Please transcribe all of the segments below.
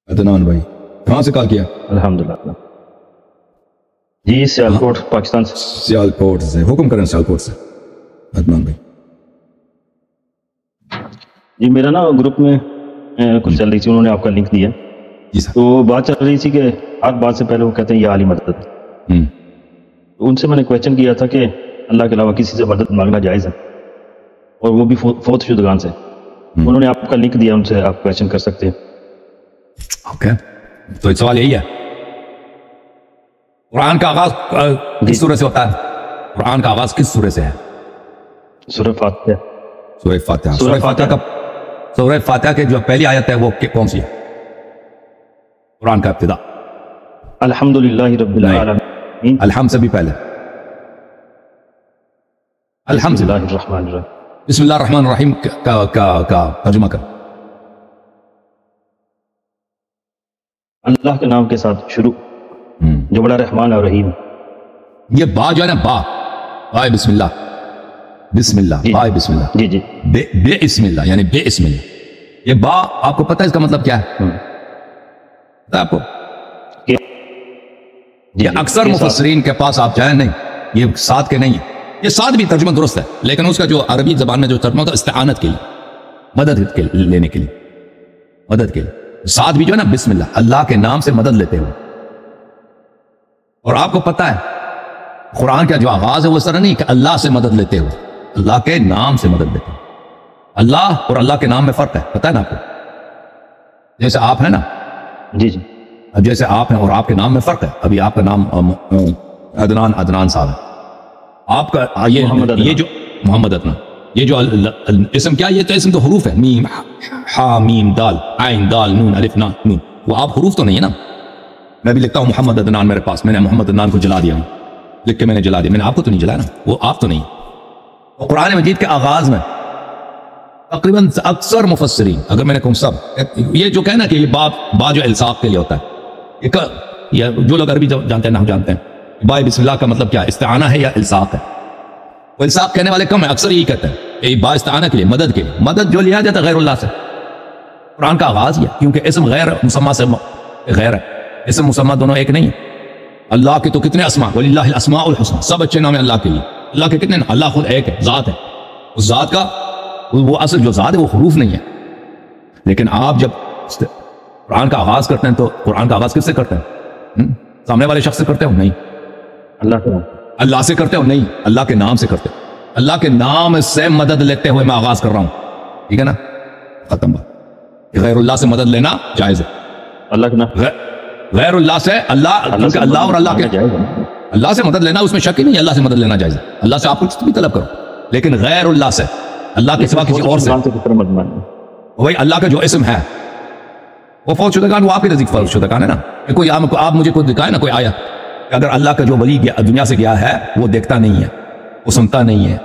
عدنان بھائی کہاں سے کال کیا؟ الحمدللہ جی سیالکوٹ پاکستان سے. سیالکوٹ سے. حکم کریں سیالکوٹ سے عدنان بھائی. جی میرا نا گروپ میں کچھ چل رہی تھی, انہوں نے آپ کا لنک دیا. جی سر. تو بات چل رہی تھی کہ ہر بات سے پہلے وہ کہتے ہیں یا علی مدد. ان سے میں نے کویشچن کیا تھا کہ اللہ کے علاوہ کسی سے مدد مانگنا جائز ہے, اور وہ بھی فوت شدگان سے. انہوں نے آپ کا لنک دیا, ان سے آپ کویشچن کر سکتے ہیں. اوکے, تو سوال یہی ہے, قرآن کا آغاز کس سورہ سے ہوتا ہے؟ قرآن کا آغاز کس سورہ سے ہے؟ سورہ فاتحہ. سورہ فاتحہ. سورہ فاتحہ کا سورہ فاتحہ کے جو پہلی آیت ہے وہ کون سی ہے قرآن کا ابتدا؟ الحمدللہ رب العالمین. الحمد سے بھی پہلے الحمد بسم اللہ الرحمن الرحیم. بسم اللہ الرحمن الرحیم کا ترجمہ کر. اللہ کے نام کے ساتھ شروع جو بڑا رحمان اور رحیم. یہ با جو ہے نا, با بسم اللہ, بسم اللہ, با بسم اللہ, جی جی بے اسم اللہ, یعنی بے اسم اللہ. یہ با آپ کو پتہ ہے اس کا مطلب کیا ہے؟ پتہ ہے آپ کو؟ یہ اکثر مفسرین کے پاس آپ جائیں نہیں, یہ ساتھ کے نہیں ہے. یہ ساتھ بھی ترجمہ درست ہے, لیکن اس کا جو عربی زبان میں جو ترجمہ ہوتا ہے استعانت کے لیے, مدد کے لینے کے لیے, مدد کے لیے. ساتھ بھی جو ہے نا بسم اللہ, اللہ کے نام سے مدد لیتے ہوئے. اور آپ کو پتہ ہے قرآن کا جو آغاز ہے وہ اس طرح نہیں کہ اللہ سے مدد لیتے ہوئے, اللہ کے نام سے مدد لیتے ہوئے. اللہ اور اللہ کے نام میں فرق ہے, پتہ ہے نا آپ کو؟ جیسے آپ ہیں نا, جی جی, اب جیسے آپ ہیں اور آپ کے نام میں فرق ہے. ابھی آپ کا نام عدنان صاحب ہے, آپ کا یہ جو محمد عدنان, یہ جو اسم کیا, یہ تو اسم تو حروف ہے, میم ہا میم دال عین دال نون الف نا نون. وہ آپ حروف تو نہیں ہے نا. میں بھی لکھتا ہوں محمد عدنان میرے پاس, میں نے محمد عدنان کو جلا دیا, لکھ کے میں نے جلا دیا. میں نے آپ کو تو نہیں جلایا نا, وہ آپ تو نہیں. تو قرآن مجید کے آغاز میں تقریباً اکثر مفسرین, اگر میں نے کہوں سب, یہ جو کہنا کہ یہ با جو الساق کے لیے ہوتا ہے, یہ جو لوگ عربی جانتے ہیں نحو جانتے ہیں, با بسم اللہ کا مطلب کیا ہے, استعانہ ہے یا الساق ہے؟ وہ الساق کہنے والے کم ہیں, اکثر یہی کہتے ہیں کہ با استعانہ کے لیے, مدد کے لیے. مدد جو لیا جاتا ہے غیر اللہ سے. قرآن کا آغاز یہ, کیونکہ اسم غیر مسمى سے غیر ہے, اسم مسمى دونوں ایک نہیں ہے. اللہ کے تو کتنے اسماء, وَلِلَّهِ الْأَسْمَاءُ الْحُسْنَى, سب اچھے نام ہیں اللہ کے لیے. اللہ کے کتنے, اللہ خود ایک ہے, ذات ہے. اس ذات کا وہ اصل جو ذات ہے وہ حروف نہیں ہے. لیکن آپ جب قرآن کا آغاز کرتے ہیں تو قرآن کا آغاز کس سے کرتے ہیں؟ سامنے والے شخص سے کرتے ہو؟ نہیں. اللہ سے کرتے ہو؟ نہیں. اللہ کے نام سے کرتے ہو. اللہ کے نام سے مدد لیتے ہوئے میں آغاز کر رہا ہوں, ٹھیک ہے نا, ختم بات. غیر اللہ سے مدد لینا جائز ہے. اللہ کے نام غیر اللہ سے, اللہ اور اللہ کے, اللہ سے مدد لینا اس میں شک ہی نہیں, اللہ سے مدد لینا جائز ہے. اللہ سے آپ کچھ بھی طلب کرو, لیکن غیر اللہ سے, اللہ کے سوا کسی اور سے, وہی اللہ کا جو اسم ہے وہ فوت شدگان, وہ آپ کے نزدیک فوت شدگان ہے نا. کوئی آپ مجھے کوئی دکھائے نا کوئی آیا کہ اگر اللہ کا جو ولی دنیا سے گیا ہے وہ دیکھتا نہیں ہے, وہ سنتا نہیں ہے,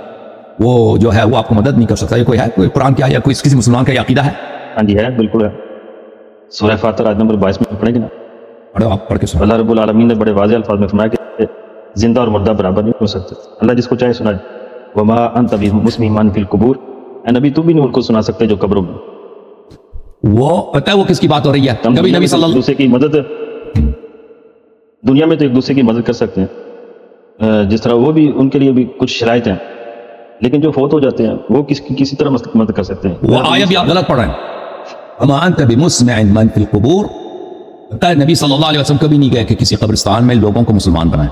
وہ جو ہے وہ آپ کو مدد نہیں کر سکتا. یہ کوئی ہے, کوئی قرآن کیا یا کوئی کسی مسلمان کا یہ عقیدہ ہے؟ ہاں جی ہے, بالکل ہے. سورہ فاتحہ آیت نمبر 22 میں پڑھیں گے نا, پڑھو آپ پڑھ کے سنو. اللہ رب العالمین نے بڑے واضح الفاظ میں فرمایا کہ زندہ اور مردہ برابر نہیں ہو سکتے. اللہ جس کو چاہے سنائے. وما انت بمسمع من فی القبور, اے نبی تو بھی نہیں ان کو سنا سکتے جو قبروں میں. وہ پتہ ہے وہ کس کی بات ہو رہی ہے؟ کبھی نبی صلی اللہ دوسرے کی مدد, دنیا میں تو ایک دوسرے کی مدد کر سکتے ہیں, جس طرح وہ بھی, ان کے لیے بھی کچھ شرائط ہیں, لیکن جو فوت ہو جاتے ہیں وہ کسی طرح مدد کر سکتے ہیں. وہ آیت بھی آپ غلط پڑھ رہے ہیں. وما انت بمسمع من فی القبور, پتہ ہے نبی صلی اللہ علیہ وسلم کبھی نہیں گئے کہ کسی قبرستان میں لوگوں کو مسلمان بنائیں.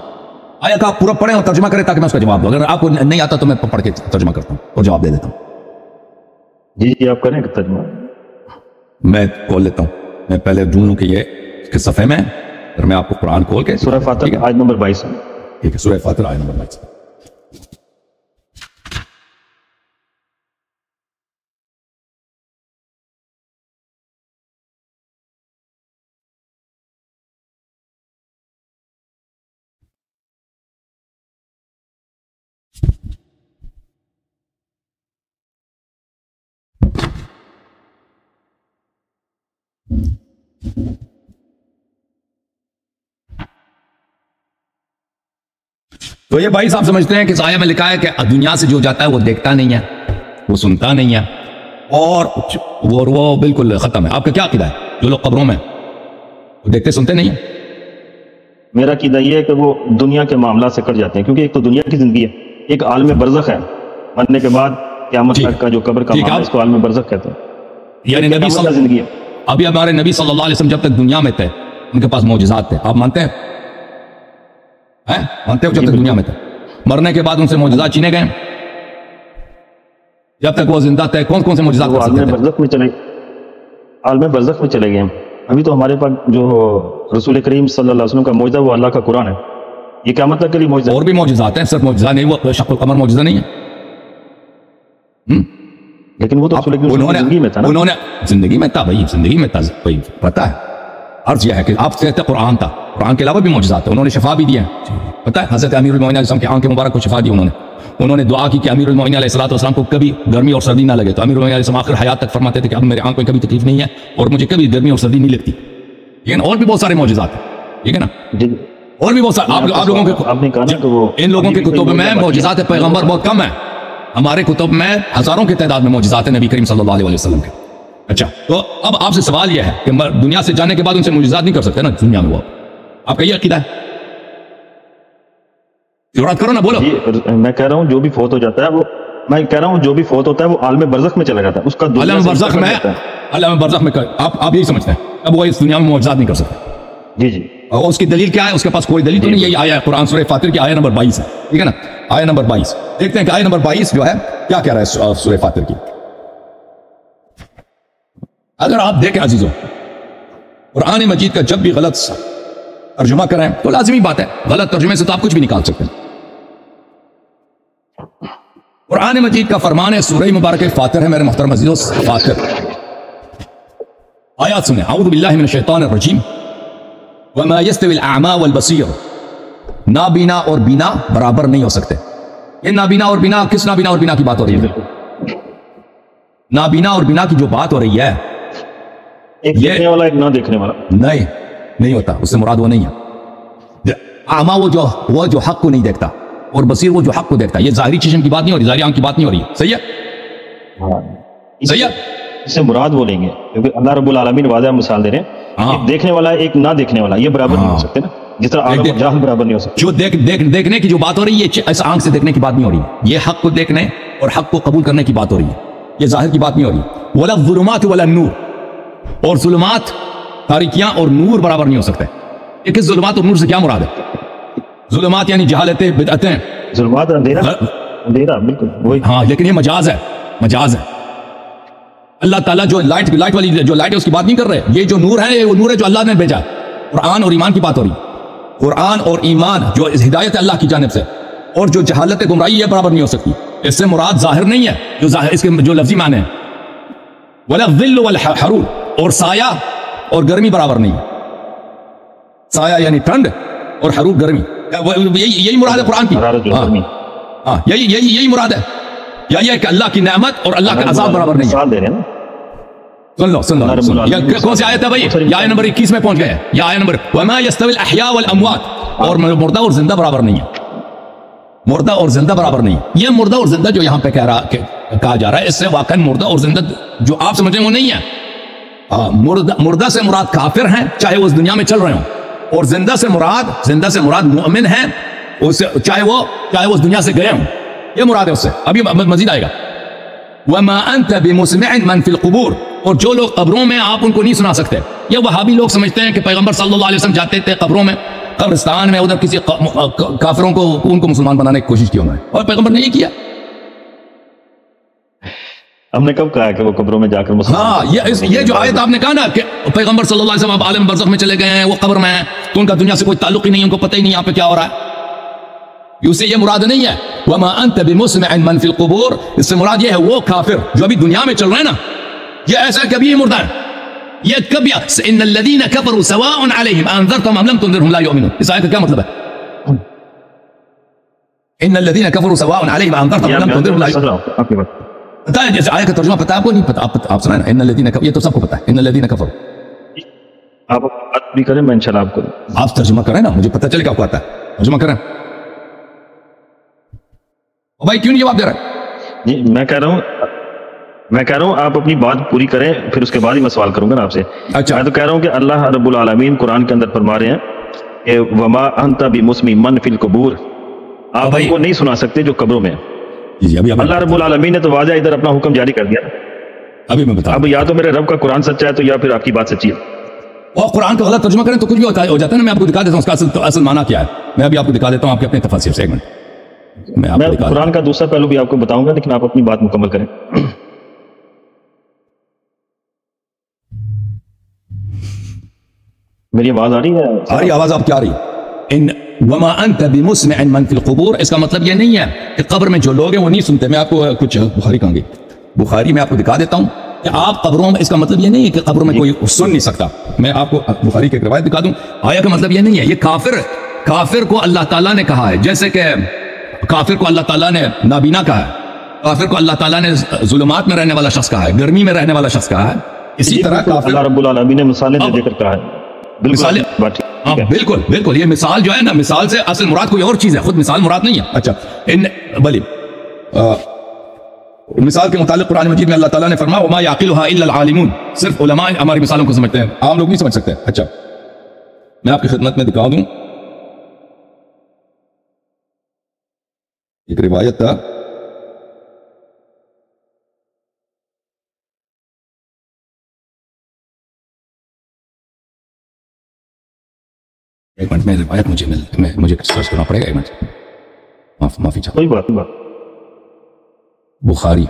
آیت آپ پورا پڑھیں اور ترجمہ کریں تاکہ میں اس کا جواب دوں. اگر آپ کو نہیں آتا تو میں پڑھ کے ترجمہ کرتا ہوں اور جواب دے دیتا ہوں. جی جی آپ کریں ترجمہ. میں کھول لیتا ہوں, میں پہلے ڈھونڈ لوں کہ یہ کس صفحے میں, پھر میں آپ کو قرآن کھول کے سورہ فاتحہ آیت نمبر 22. ٹھیک ہے, سورہ فاتحہ آیت نمبر 22. تو یہ بھائی صاحب سمجھتے ہیں کہ آیت میں لکھا ہے کہ دنیا سے جو جاتا ہے وہ دیکھتا نہیں ہے, وہ سنتا نہیں ہے, اور وہ بالکل ختم ہے. آپ کا کیا عقیدہ ہے جو لوگ قبروں میں دیکھتے سنتے نہیں ہیں. میرا عقیدہ یہ ہے کہ وہ دنیا کے معاملات سے کٹ جاتے ہیں، کیونکہ ایک تو دنیا کی زندگی ہے، ایک عالم برزخ ہے، مرنے کے بعد قیامت تک کا جو قبر کا معاملہ ہے اس کو عالم برزخ کہتے ہیں. یعنی نبی صلی زندگی ہے. ابھی ہمارے نبی صلی اللہ علیہ وسلم جب تک دنیا میں تھے ان کے پاس معجزات تھے، آپ مانتے ہیں؟ مانتے ہو جب تک دنیا میں تھے؟ مرنے کے بعد ان سے معجزات چھینے گئے. جب تک وہ زندہ تھے کون کون سے معجزات کر سکتے تھے؟ عالم برزخ میں چلے گئے ہیں. ابھی تو ہمارے پاس جو رسول کریم صلی اللہ علیہ وسلم کا معجزہ وہ اللہ کا قرآن ہے، یہ قیامت تک کے لیے معجزہ. اور بھی معجزات ہیں، صرف معجزہ نہیں، وہ شق القمر معجزہ نہیں ہے. لیکن وہ تو زندگی میں تھا نا. انہوں نے زندگی میں تھا بھائی، زندگی میں تھا بھائی، پتہ ہے. عرض یہ ہے کہ آپ کہتے ہیں قرآن تھا، قرآن کے علاوہ بھی معجزات ہیں. انہوں نے شفا بھی دیا ہے، پتہ ہے. حضرت امیر المومنین علیہ السلام کی آنکھ مبارک کو شفا دی انہوں نے دعا کی کہ امیر المومنین علیہ السلام کو کبھی گرمی اور سردی نہ لگے. تو امیر المومنین علیہ السلام آخر حیات تک فرماتے تھے کہ اب میرے آنکھ میں کبھی تکلیف نہیں ہے اور مجھے کبھی گرمی اور سردی نہیں لگتی. لیکن اور بھی بہت سارے معجزات ہیں، ٹھیک ہے نا. اور بھی بہت سارے آپ لوگوں کے ان لوگوں کے کتب میں معجزات پیغمبر بہت کم ہیں. ہمارے کتب میں ہزاروں کی تعداد میں معجزات ہیں نبی کریم صلی اللہ علیہ وسلم کے. اچھا، تو اب آپ سے سوال یہ ہے کہ دنیا سے جانے کے بعد ان سے معجزات نہیں کر سکتے نا دنیا میں. وہ آپ کا یہ عقیدہ ہے؟ جرات کرو نا، بولو. میں کہہ رہا ہوں جو بھی فوت ہو جاتا ہے میں کہہ رہا ہوں جو بھی فوت ہوتا ہے وہ عالم برزخ میں چلا جاتا ہے. اس کا عالم برزخ میں آپ یہی سمجھتے ہیں اب وہ اس دنیا میں معجزات نہیں کر سکتے. جی. اور اس کی دلیل کیا ہے؟ اس کے پاس کوئی دلیل تو نہیں. یہی آیا ہے قرآن سورہ فاتر کی آیہ نمبر 22 ہے، ٹھیک ہے نا. آیہ نمبر 22 دیکھتے ہیں کہ آیہ نمبر 22 جو ہے کیا کہہ رہا ہے سورہ فاتر کی. اگر آپ دیکھیں عزیزوں، قرآن مجید کا جب بھی غلط ترجمہ کریں تو لازمی بات ہے غلط ترجمے سے تو آپ کچھ بھی نکال سکتے ہیں. قرآن مجید کا فرمان ہے، سورہ مبارک فاتر ہے میرے محترم عزیزوں. فاتر آیات سنیں. اعوذ باللہ من الشیطان الرجیم. وما يستوي الاعمى والبصير. نابینا اور بینا برابر نہیں ہو سکتے. یہ نابینا اور بینا، کس نابینا اور بینا کی بات ہو رہی ہے؟ نابینا اور بینا کی جو بات ہو رہی ہے، ایک دیکھنے والا ایک نہ دیکھنے والا نہیں ہوتا. اس سے مراد وہ نہیں ہے. اعمى وہ جو حق کو نہیں دیکھتا، اور بصیر وہ جو حق کو دیکھتا ہے. یہ ظاہری چشم کی بات نہیں ہو رہی، ظاہری آنکھ کی بات نہیں ہو رہی. صحیح ہے؟ صحیح ہے. اس سے مراد وہ لیں گے کیونکہ اللہ رب العالمین واضح مثال دے رہے ہیں. ایک دیکھنے والا ایک نہ دیکھنے والا، یہ برابر نہیں ہو سکتے نا، جس طرح عالم اور جاہل برابر نہیں ہو سکتے. جو دیکھنے کی جو بات ہو رہی ہے، اس آنکھ سے دیکھنے کی بات نہیں ہو رہی. یہ حق کو دیکھنے اور حق کو قبول کرنے کی بات ہو رہی ہے. یہ ظاہر کی بات نہیں ہو رہی. ولا الظلمات ولا النور. اور ظلمات، تاریکیاں اور نور برابر نہیں ہو سکتے. ایک ظلمات اور نور سے کیا مراد ہے؟ ظلمات یعنی جہالتیں، بدعتیں. ظلمات اندھیرا بالکل وہی. ہاں، لیکن یہ مجاز ہے. اللہ تعالیٰ جو لائٹ والی جو لائٹ ہے اس کی بات نہیں کر رہے. یہ جو نور ہے وہ نور ہے جو اللہ نے بھیجا. قرآن اور ایمان کی بات ہو رہی. قرآن اور ایمان جو ہدایت ہے اللہ کی جانب سے، اور جو جہالت گمراہی ہے برابر نہیں ہو سکتی. اس سے مراد ظاہر نہیں ہے، اس کے جو لفظی معنی ہے. ولا الظل والحرور. اور سایہ اور گرمی برابر نہیں ہے. سایہ یعنی ٹھنڈ اور حرور گرمی. یہی مراد ہے قرآن کی. ہاں، یہی مراد ہے. یا یہ کہ اللہ کی نعمت اور اللہ کا عذاب برابر نہیں ہے. سن لو یہ کون سی آیت ہے بھائی؟ یہ آیت نمبر 21 میں پہنچ گئے. یہ آیت نمبر وما يستوي الاحياء والاموات. اور مردہ اور زندہ برابر نہیں ہے. مردہ اور زندہ برابر نہیں. یہ مردہ اور زندہ جو یہاں پہ کہا جا رہا ہے، اس سے واقعا مردہ اور زندہ جو آپ سمجھ رہے ہیں وہ نہیں ہے. مردہ سے مراد کافر ہیں چاہے وہ اس دنیا میں چل رہے ہوں، اور زندہ سے مراد مومن ہیں چاہے وہ اس دنیا سے گئے ہوں. یہ مراد ہے اس سے. ابھی مزید آئے گا. وما انت بمسمع من فی القبور. اور جو لوگ قبروں میں، آپ ان کو نہیں سنا سکتے. یہ وہابی لوگ سمجھتے ہیں کہ پیغمبر صلی اللہ علیہ وسلم جاتے تھے قبروں میں، قبرستان میں، ادھر کسی کافروں کو ان کو مسلمان بنانے کی کوشش کی انہوں نے، اور پیغمبر نے یہ کیا. ہم نے کب کہا کہ وہ قبروں میں جا کر مسلمان؟ ہاں، یہ جو آیت آپ نے کہا نا کہ پیغمبر صلی اللہ علیہ وسلم عالم برزخ میں چلے گئے ہیں، وہ قبر میں ہیں، تو ان کا دنیا سے کوئی تعلق ہی نہیں، ان کو پتہ ہی نہیں یہاں پہ کیا ہو رہا ہے. اسے یہ مراد نہیں ہے وما انت بمسمع من فی القبور. اس سے مراد یہ ہے وہ کافر جو ابھی دنیا میں چل رہے ہیں نا. یہ ایسا ہے کہ ابھی یہ مردہ ہے. یہ کبھی ان الذین کفروا سواء علیہم انذرتهم ام لم تنذرهم لا یؤمنون. اس آیت کا کیا مطلب ہے؟ ان الذین کفروا سواء علیہم انذرتهم ام لم تنذرهم لا یؤمنون. پتہ ہے جیسے آیت کا ترجمہ پتہ ہے آپ کو؟ نہیں پتہ. آپ سنائیں نا ان الذین کفروا. یہ تو سب کو پتہ ہے ان الذین کفروا. آپ بات بھی کریں، میں انشاءاللہ آپ کو آپ ترجمہ کریں نا، مجھے پتہ چلے کہ آپ کو آتا ہے. ترجمہ کریں بھائی. کیوں نہیں جواب دے رہا ہے؟ میں کہہ رہا ہوں میں کہہ رہا ہوں آپ اپنی بات پوری کریں، پھر اس کے بعد ہی میں سوال کروں گا نا آپ سے. اچھا میں تو کہہ رہا ہوں کہ اللہ رب العالمین قرآن کے اندر فرما رہے ہیں کہ وما انت بمسمی من فی القبور، آپ ان کو نہیں سنا سکتے جو قبروں میں ہیں. جی ابھی اللہ رب العالمین نے تو واضح ادھر اپنا حکم جاری کر دیا. ابھی میں بتا اب یا تو میرے رب کا قرآن سچا ہے تو یا پھر آپ کی بات سچی ہے. اور قرآن کا غلط ترجمہ کریں تو کچھ بھی ہو جاتا ہے نا. میں آپ کو دکھا دیتا ہوں اس کا اصل معنی کیا ہے. میں ابھی آپ کو دکھا دیتا ہوں آپ کے اپنے تفسیر سے. ایک منٹ میں آپ کو دکھا قرآن کا دوسرا پہلو بھی آپ کو بتاؤں گا، لیکن آپ اپنی بات مکمل کریں. میری آواز آ رہی ہے؟ آ رہی آواز آپ کیا آ رہی؟ ان وما انت بمسمع من فی القبور، اس کا مطلب یہ نہیں ہے کہ قبر میں جو لوگ ہیں وہ نہیں سنتے. میں آپ کو کچھ بخاری کہوں گی، بخاری میں آپ کو دکھا دیتا ہوں کہ آپ قبروں میں، اس کا مطلب یہ نہیں ہے کہ قبروں میں کوئی سن نہیں سکتا. میں آپ کو بخاری کی ایک روایت دکھا دوں. آیا کا مطلب یہ نہیں ہے. یہ کافر کو اللہ تعالیٰ نے کہا ہے، جیسے کہ کافر کو اللہ تعالیٰ نے نابینا کہا ہے، کافر کو اللہ تعالیٰ نے ظلمات میں رہنے والا شخص کہا ہے، گرمی میں رہنے والا شخص کہا ہے. اسی طرح کافر اللہ رب العالمین نے مثالیں دے کر کہا ہے. بالکل بالکل. یہ مثال جو ہے نا، مثال سے اصل مراد کوئی اور چیز ہے، خود مثال مراد نہیں ہے. اچھا بلی مثال کے متعلق قرآن مجید میں اللہ تعالیٰ نے فرمایا وما یعقلها الا العالمون، صرف علماء ہماری مثالوں کو سمجھتے ہیں، عام لوگ نہیں سمجھ سکتے. اچھا میں آپ کی خدمت میں دکھا دوں ایک روایت تھا. ایک منٹ میں روایت مجھے سرچ کرنا پڑے گا. ایک منٹ معافی چاہتا ہوں. کوئی بات بخاری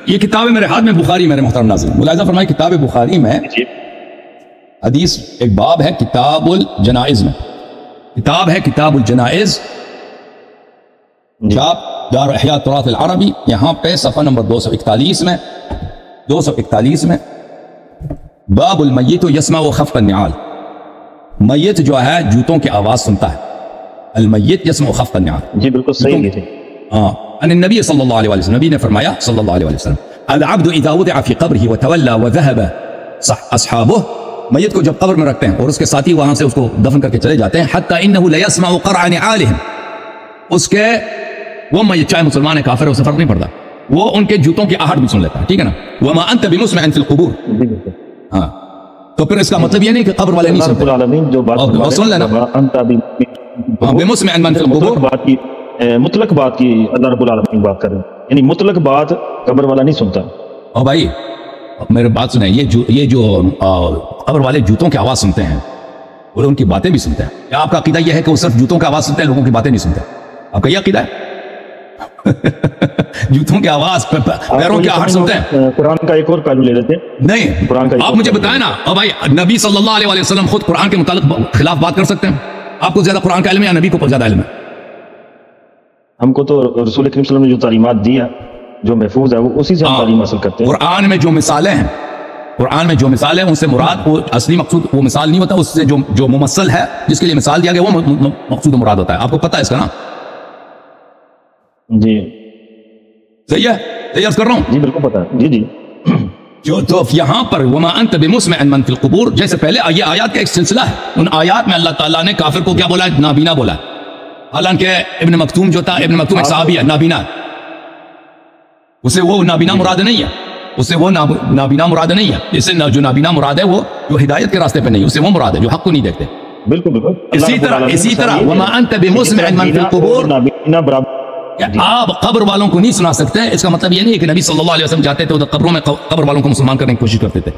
یہ کتاب ہے میرے ہاتھ میں، بخاری. میرے محترم ناظرین ملاحظہ فرمائے کتاب بخاری میں حدیث ایک باب ہے کتاب الجنائز میں. کتاب ہے کتاب الجنائز، چھاپ دار احیاء تراث العربی. یہاں پہ صفحہ نمبر 241 میں باب المیت یسمع خفق النعال. میت جو ہے جوتوں کی آواز سنتا ہے. المیت یسمع خفق النعال. جی بالکل صحیح ہے. ان النبی صلی اللہ علیہ وسلم، نبی نے فرمایا صلی اللہ علیہ وسلم العبد اذا وضع في قبره وتولى وذهب اصحابه، میت کو جب قبر میں رکھتے ہیں اور اس کے ساتھی وہاں سے اس کو دفن کر کے چلے جاتے ہیں، حتی انه ليسمع قرع نعالهم، اس کے وہ میت چاہے مسلمان ہے کافر ہے اسے فرق نہیں پڑتا، وہ ان کے جوتوں کی آہٹ بھی سن لیتا ہے. ٹھیک ہے نا. وما انت بمسمع في القبور. ہاں تو پھر اس کا مطلب یہ نہیں کہ قبر والے نہیں سنتے. العالمین جو بات سن لینا بمسمع من في القبور، مطلق بات کی اللہ رب العالمین بات کر رہے ہیں، یعنی مطلق بات قبر والا نہیں سنتا. اور بھائی میرے بات سنیں، یہ جو قبر والے جوتوں کی آواز سنتے ہیں اور ان کی باتیں بھی سنتے ہیں، کیا آپ کا عقیدہ یہ ہے کہ وہ صرف جوتوں کی آواز سنتے ہیں، لوگوں کی باتیں نہیں سنتے؟ آپ کا یہ عقیدہ ہے؟ جوتوں کی آواز، پیروں کی آہٹ سنتے ہیں. قرآن کا ایک اور پہلو لے لیتے ہیں. نہیں قرآن کا آپ مجھے بتائیں نا. اور بھائی نبی صلی اللہ علیہ وسلم خود قرآن کے متعلق خلاف بات کر سکتے ہیں؟ آپ کو زیادہ قرآن کا علم ہے یا نبی کو زیادہ علم ہے؟ ہم کو تو رسول کریم صلی اللہ علیہ وسلم نے جو تعلیمات دی ہے، جو محفوظ ہے، وہ اسی سے ہم تعلیم حاصل کرتے ہیں. قرآن میں جو مثالیں ہیں، قرآن میں جو مثال ہے ان سے مراد وہ اصلی مقصود وہ مثال نہیں ہوتا، اس سے جو ممثل ہے جس کے لیے مثال دیا گیا وہ مقصود مراد ہوتا ہے. آپ کو پتہ ہے اس کا نا؟ جی صحیح ہے، صحیح عرض کر رہا ہوں. جی بالکل پتہ ہے. جی جو تو یہاں پر وما انت بمسمع من فی القبور، جیسے پہلے یہ آیات کا ایک سلسلہ ہے. ان آیات میں اللہ تعالیٰ نے کافر کو کیا بولا ہے؟ نابینا بولا ہے. حالانکہ ابن مکتوم جو تھا، ابن مکتوم ایک صحابی ہے، نابینا، اسے وہ نابینا مراد نہیں ہے، اسے وہ نابینا مراد نہیں ہے. اسے جو نابینا مراد ہے وہ جو ہدایت کے راستے پہ نہیں، اسے وہ مراد ہے جو حق کو نہیں دیکھتے. بالکل. اسی طرح وما انت بمسمع من فی القبور، آپ قبر والوں کو نہیں سنا سکتے. اس کا مطلب یہ نہیں ہے کہ نبی صلی اللہ علیہ وسلم جاتے تھے تو قبروں میں قبر والوں کو مسلمان کرنے کی کوشش کرتے تھے.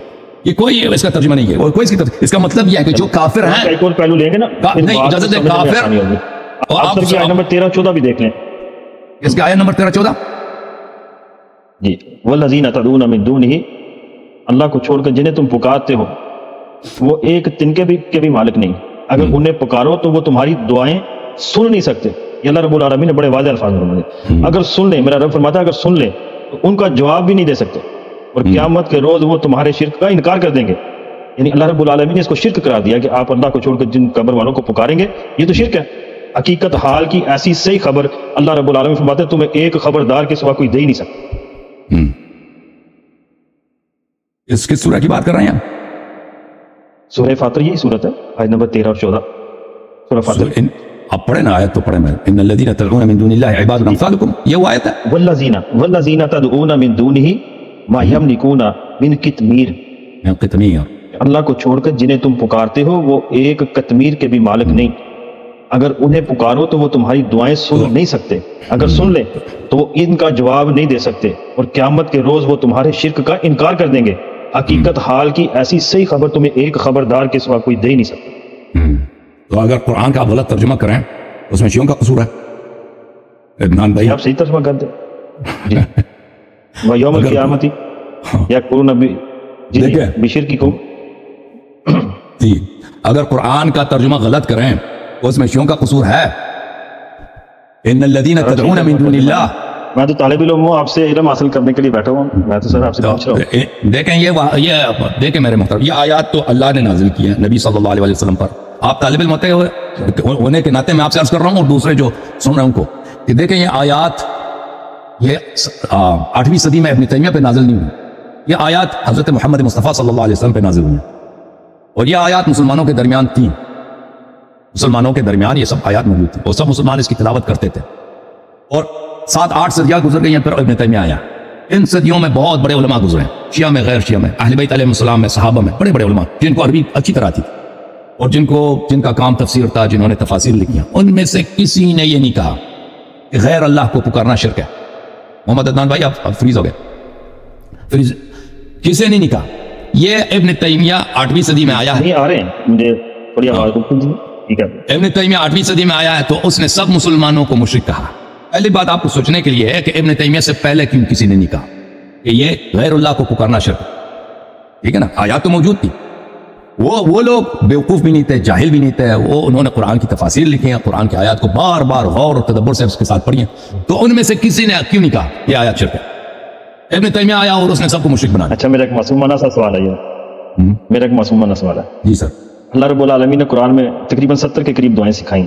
یہ کوئی اس کا ترجمہ نہیں ہے. کوئی اس کا مطلب یہ ہے کہ جو کافر ہیں، ایک اور پہلو لیں گے نا، نہیں اجازت ہے، کافر. اور آپ آیت نمبر 13-14 بھی دیکھ لیں. اس کا آیت نمبر 13-14 جی والذین تدعون من دونہ، اللہ کو چھوڑ کر جنہیں تم پکارتے ہو وہ ایک تنکے کے بھی مالک نہیں. اگر انہیں پکارو تو وہ تمہاری دعائیں سن نہیں سکتے. یہ اللہ رب العالمین نے بڑے واضح الفاظ میں اگر سن لیں، میرا رب فرماتا ہے اگر سن لیں تو ان کا جواب بھی نہیں دے سکتے، اور قیامت کے روز وہ تمہارے شرک کا انکار کر دیں گے. یعنی اللہ رب العالمین نے اس کو شرک قرار دیا کہ آپ اللہ کو چھوڑ کر جن قبر والوں کو پکاریں گے، یہ تو شرک ہے۔ حقیقت حال کی ایسی صحیح خبر اللہ رب العالمین فرماتے ہیں تمہیں ایک خبردار کے سوا کوئی دے ہی نہیں سکتا۔ اس کس سورہ کی بات کر رہے ہیں؟ سورہ فاطر یہی صورت ہے، آیت نمبر 13 اور 14 سورہ فاطر۔ آپ پڑھیں نا آیت تو پڑھیں، میں ان الذین تدعون من دون اللہ عباد امثالکم، یہ وہ آیت ہے۔ والذین تدعون من دونہ ما یملکون من قطمیر، اللہ کو چھوڑ کر جنہیں تم پکارتے ہو وہ ایک قطمیر کے بھی مالک نہیں، اگر انہیں پکارو تو وہ تمہاری دعائیں سن نہیں سکتے، اگر سن لیں تو وہ ان کا جواب نہیں دے سکتے، اور قیامت کے روز وہ تمہارے شرک کا انکار کر دیں گے۔ حقیقت حال کی ایسی صحیح خبر تمہیں ایک خبردار کے سوا کوئی دے ہی نہیں سکتا۔ تو اگر قرآن کا آپ غلط ترجمہ کریں اس میں شیعوں کا قصور ہے؟ عدنان بھائی آپ صحیح ترجمہ کر دیں جی۔ وَيَوْمَ الْقِيَامَةِ يَكْفُرُونَ بِشِرْكِكُمْ، جی اگر قرآن کا ترجمہ غلط کریں اس میں شیعوں کا قصور ہے۔ ان الذین تدعون من دون اللہ، میں تو طالب علم ہوں، آپ سے علم حاصل کرنے کے لیے بیٹھا ہوں، میں تو سر آپ سے پوچھ رہا ہوں۔ دیکھیں یہ دیکھیں میرے محترم، یہ آیات تو اللہ نے نازل کی ہے نبی صلی اللہ علیہ وسلم پر۔ آپ طالب علم ہونے کے ناطے میں آپ سے عرض کر رہا ہوں اور دوسرے جو سن رہے ہیں ان کو کہ دیکھیں یہ آیات یہ 8ویں صدی میں ابن تیمیہ پہ نازل نہیں ہوئی، یہ آیات حضرت محمد مصطفیٰ صلی اللہ علیہ وسلم پہ نازل ہوئی ہیں، اور یہ آیات مسلمانوں کے درمیان تھیں، مسلمانوں کے درمیان یہ سب آیات موجود تھی اور سب مسلمان اس کی تلاوت کرتے تھے، اور 7-8 صدیاں گزر گئی ہیں پھر ابن تیمیہ آیا۔ ان صدیوں میں بہت بڑے علماء گزرے ہیں، شیعہ میں، غیر شیعہ میں، اہل بیت علیہ السلام میں، صحابہ میں، بڑے بڑے علماء جن کو عربی اچھی طرح آتی تھی اور جن کا کام تفسیر تھا، جنہوں نے تفاسیر لکھی ہیں، ان میں سے کسی نے یہ نہیں کہا کہ غیر اللہ کو پکارنا شرک ہے۔ محمد عدنان بھائی آپ فریز ہو گئے، کسی نے نہیں کہا۔ یہ ابن تیمیہ 8ویں صدی میں آیا ہے، نہیں آ رہے ہیں مجھے تھوڑی آواز ٹھیک ہے۔ ابن تیمیہ 8ویں صدی میں آیا ہے تو اس نے سب مسلمانوں کو مشرک کہا۔ پہلی بات آپ کو سوچنے کے لیے ہے کہ ابن تیمیہ سے پہلے کیوں کسی نے نہیں کہا کہ یہ غیر اللہ کو پکارنا شرک ہے؟ ٹھیک ہے نا، آیات تو موجود تھی، وہ لوگ بیوقوف بھی نہیں تھے، جاہل بھی نہیں تھے، انہوں نے قرآن کی تفاسیر لکھی ہیں، قرآن کی آیات کو بار بار غور اور تدبر سے اس کے ساتھ پڑھی ہیں، تو ان میں سے کسی نے کیوں نہیں کہا یہ آیات شرک ہے؟ ابن تیمیہ آیا اور اس نے سب کو مشرک بنا دیا۔ اچھا میرا ایک معصومانہ سا سوال ہے، یہ میرا ایک معصومانہ سوال ہے۔ جی سر۔ اللہ رب العالمین نے قرآن میں تقریباً 70 کے قریب دعائیں سکھائیں،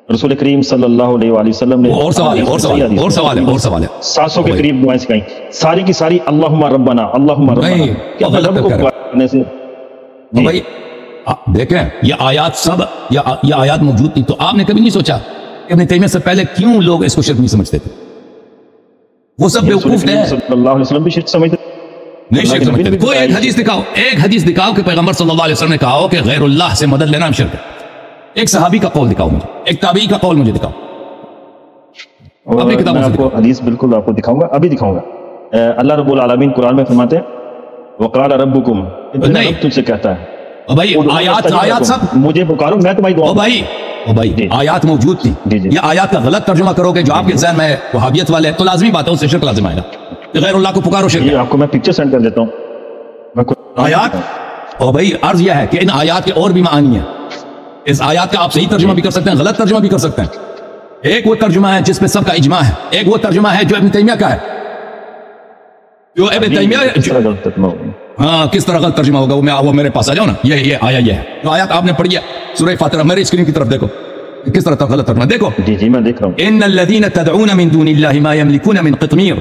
رسول کریم صلی اللہ علیہ وآلہ وسلم نے اور سوال ہے 700 کے قریب دعائیں سکھائیں، ساری کی ساری اللہم ربنا اللہم ربنا، کیا رب کو پکارنے سے بھائی دیکھیں یہ آیات سب یہ آیات موجود تھی، تو آپ نے کبھی نہیں سوچا کہ ابن تیمیہ سے پہلے کیوں لوگ اس کو شرک نہیں سمجھتے تھے؟ وہ سب بیوقوف تھے، صلی اللہ علیہ وسلم بھی شرک سمجھتے نہیں شرک سمجھتے تھے۔ کوئی ایک حدیث دکھاؤ کہ پیغمبر صلی اللہ علیہ وسلم نے کہا ہو کہ غیر اللہ سے مدد لینا شرک ہے۔ ایک صحابی کا قول دکھاؤ مجھے، ایک تابعی کا قول مجھے دکھاؤ اپنی کتابوں سے۔ میں حدیث بالکل آپ کو دکھاؤں گا، ابھی دکھاؤں گا۔ اللہ رب العالمین قرآن میں فرماتے ہیں وقال ربکم، نہیں تم سے کہتا ہے بھائی آیات سب مجھے پکارو میں تمہاری دعا۔ بھائی آیات موجود تھی، یہ آیات کا غلط ترجمہ کرو گے جو آپ کے ذہن میں وہابیت والے تو لازمی بات ہے اس سے شرک لازم آئے گا، غیر اللہ کو پکارو شرک ہے۔ آپ کو میں پکچر سینڈ کر دیتا ہوں آیات، اور بھائی عرض یہ ہے کہ ان آیات کے اور بھی معانی ہیں، اس آیات کا آپ صحیح ترجمہ بھی کر سکتے ہیں، غلط ترجمہ بھی کر سکتے ہیں۔ ایک وہ ترجمہ ہے جس پہ سب کا اجماع ہے، ایک وہ ترجمہ ہے جو ابن تیمیہ کا ہے، جو ابن تیمیہ ہاں کس طرح غلط ترجمہ ہوگا وہ میرے پاس آ جاؤ نا، یہ آیا یہ ہے جو آیات آپ نے پڑھی ہے سورہ فاتحہ، میرے اسکرین کی طرف دیکھو کس طرح غلط ترجمہ دیکھو۔ جی میں دیکھ رہا ہوں۔ ان الذین تدعون من دون اللہ ما یملکون من قطمیر،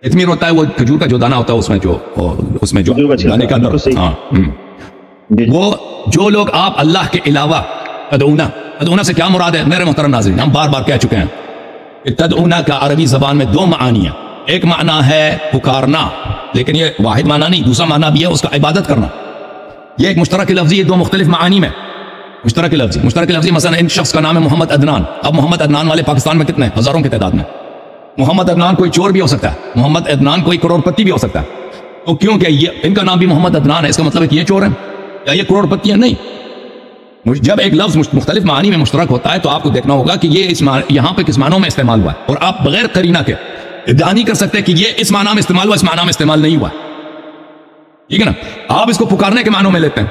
قطمیر ہوتا ہے وہ کھجور کا جو دانہ ہوتا ہے اس میں جو دانے کا اندر، ہاں وہ جو لوگ آپ اللہ کے علاوہ تدعونا سے کیا مراد ہے میرے محترم ناظرین؟ ہم بار بار کہہ چکے ہیں کہ تدعونا کا عربی زبان میں 2 معانی ہیں، ایک معنی ہے پکارنا، لیکن یہ واحد معنی نہیں، دوسرا معنی بھی ہے اس کا عبادت کرنا، یہ ایک مشترک لفظی، یہ 2 مختلف معانی میں مشترک لفظی مثلا ان شخص کا نام ہے محمد عدنان، اب محمد عدنان والے پاکستان میں کتنے؟ ہزاروں کی تعداد میں۔ محمد عدنان کوئی چور بھی ہو سکتا ہے، محمد عدنان کوئی کروڑ پتی بھی ہو سکتا ہے، تو کیوں کہ یہ ان کا نام بھی محمد عدنان ہے اس کا مطلب ہے کہ یہ چور ہیں یا یہ کروڑ پتی ہیں؟ نہیں، جب ایک لفظ مختلف معانی میں مشترک ہوتا ہے تو آپ کو دیکھنا ہوگا کہ یہ یہاں پہ کس معنوں میں استعمال ہوا ہے، اور آپ بغیر قرینہ کے ادعا نہیں کر سکتے کہ یہ اس معنی میں استعمال ہوا، اس معنی میں استعمال نہیں ہوا، ٹھیک ہے نا؟ آپ اس کو پکارنے کے معنوں میں لیتے ہیں،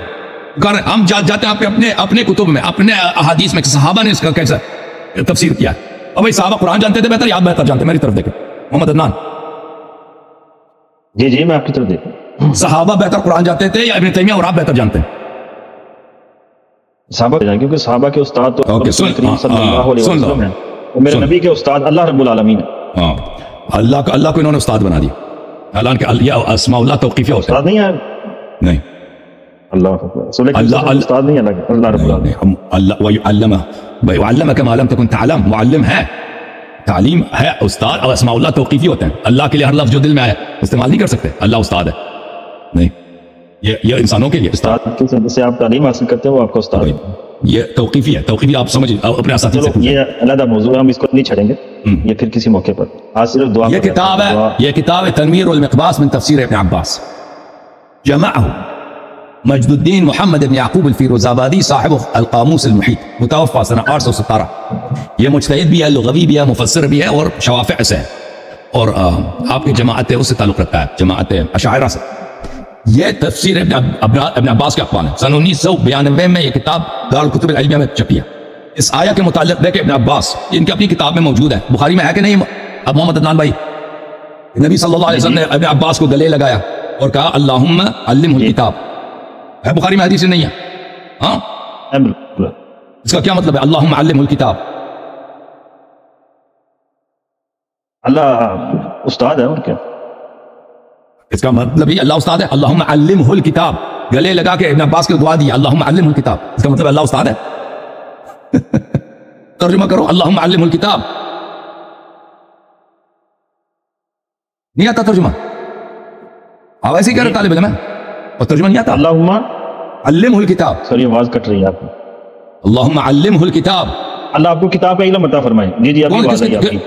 ہم جاتے ہیں اپنے کتب میں، اپنے احادیث میں صحابہ نے اس کا کیسا تفسیر کیا ہے، اور بھائی صحابہ قرآن جانتے تھے بہتر، آپ بہتر جانتے ہیں، میری طرف دیکھیں محمد عدنان۔ جی میں آپ کی طرف دیکھوں صحابہ بہتر قرآن جانتے تھے یا ابن تیمیہ اور آپ بہتر جانتے ہیں؟ صحابہ کیونکہ صحابہ کے استاد تو کریم صلی اللہ علیہ وسلم ہیں، میرے نبی کے استاد اللہ رب العالمین ہے۔ اللہ کو انہوں نے استاد بنا دیا۔ حالانکہ اسماء اللہ توقیفیہ ہوتا ہے، استاد نہیں ہے، نہیں اللہ استاد نہیں ہے، اللہ رب العالمین وَعَلَّمَكَ مَا لَمْ تَكُنْ تَعْلَمْ، معلم ہے، تعلیم ہے، استاد اور اسماء اللہ توقیفی ہوتے ہیں۔ اللہ کے لیے ہر لفظ جو دل میں آئے استعمال نہیں کر سکتے، اللہ استاد ہے نہیں، یہ انسانوں کے لیے استاد سے آپ تعلیم حاصل کرتے ہیں وہ آپ کا استاد ہے، یہ توقیفی ہے۔ توقیفی آپ سمجھ اپنے اساتذہ سے، یہ علیحدہ موضوع ہے، ہم اس کو نہیں چھڑیں گے، یہ پھر کسی موقع پر۔ آج صرف دعا، یہ کتاب ہے تنویر المقباس من تفسیر ابن عباس، جمعہ مجد الدین محمد بن یعقوب الفیروزآبادی صاحب القاموس المحیط، متوفى سنہ 817۔ یہ مجتہد بھی ہے، لغوی بھی ہے، مفسر بھی ہے اور شوافع سے ہے، اور آپ کی جماعت اس سے تعلق رکھتا ہے، جماعت اشاعرہ سے۔ یہ تفسیر ابن عباس کے اقوال ہے۔ سن 1992 میں یہ کتاب دارالکتب العلمیہ میں چھپی ہے۔ اس آیہ کے متعلق دیکھیں ابن عباس ان کی اپنی کتاب میں موجود ہے، بخاری میں ہے کہ نہیں اب محمد عدنان بھائی؟ نبی صلی اللہ علیہ وسلم نے ابن عباس کو گلے لگایا اور کہا اللہم علمہ الکتاب، ہے بخاری میں، حدیث نہیں ہے؟ ہاں، اس کا کیا مطلب ہے اللہم علمہ الکتاب؟ اللہ استاد ہے اور کیا؟ اس کا مطلب ہی اللہ استاد ہے، اللہم علمہ الکتاب، گلے لگا کے ابن عباس کو دعا دی اللہم علمہ الکتاب، اس کا مطلب اللہ استاد ہے؟ ترجمہ کرو اللہم علمہ الکتاب، نہیں آتا ترجمہ؟ آپ ایسے ہی کہہ رہے طالب علم ہے اور ترجمہ نہیں آتا؟ اللہم علمہ الکتاب، سوری آواز کٹ رہی ہے آپ کی، اللہم علمہ الکتاب، اللہ آپ کو کتاب کا علم عطا فرمائے۔ جی جی،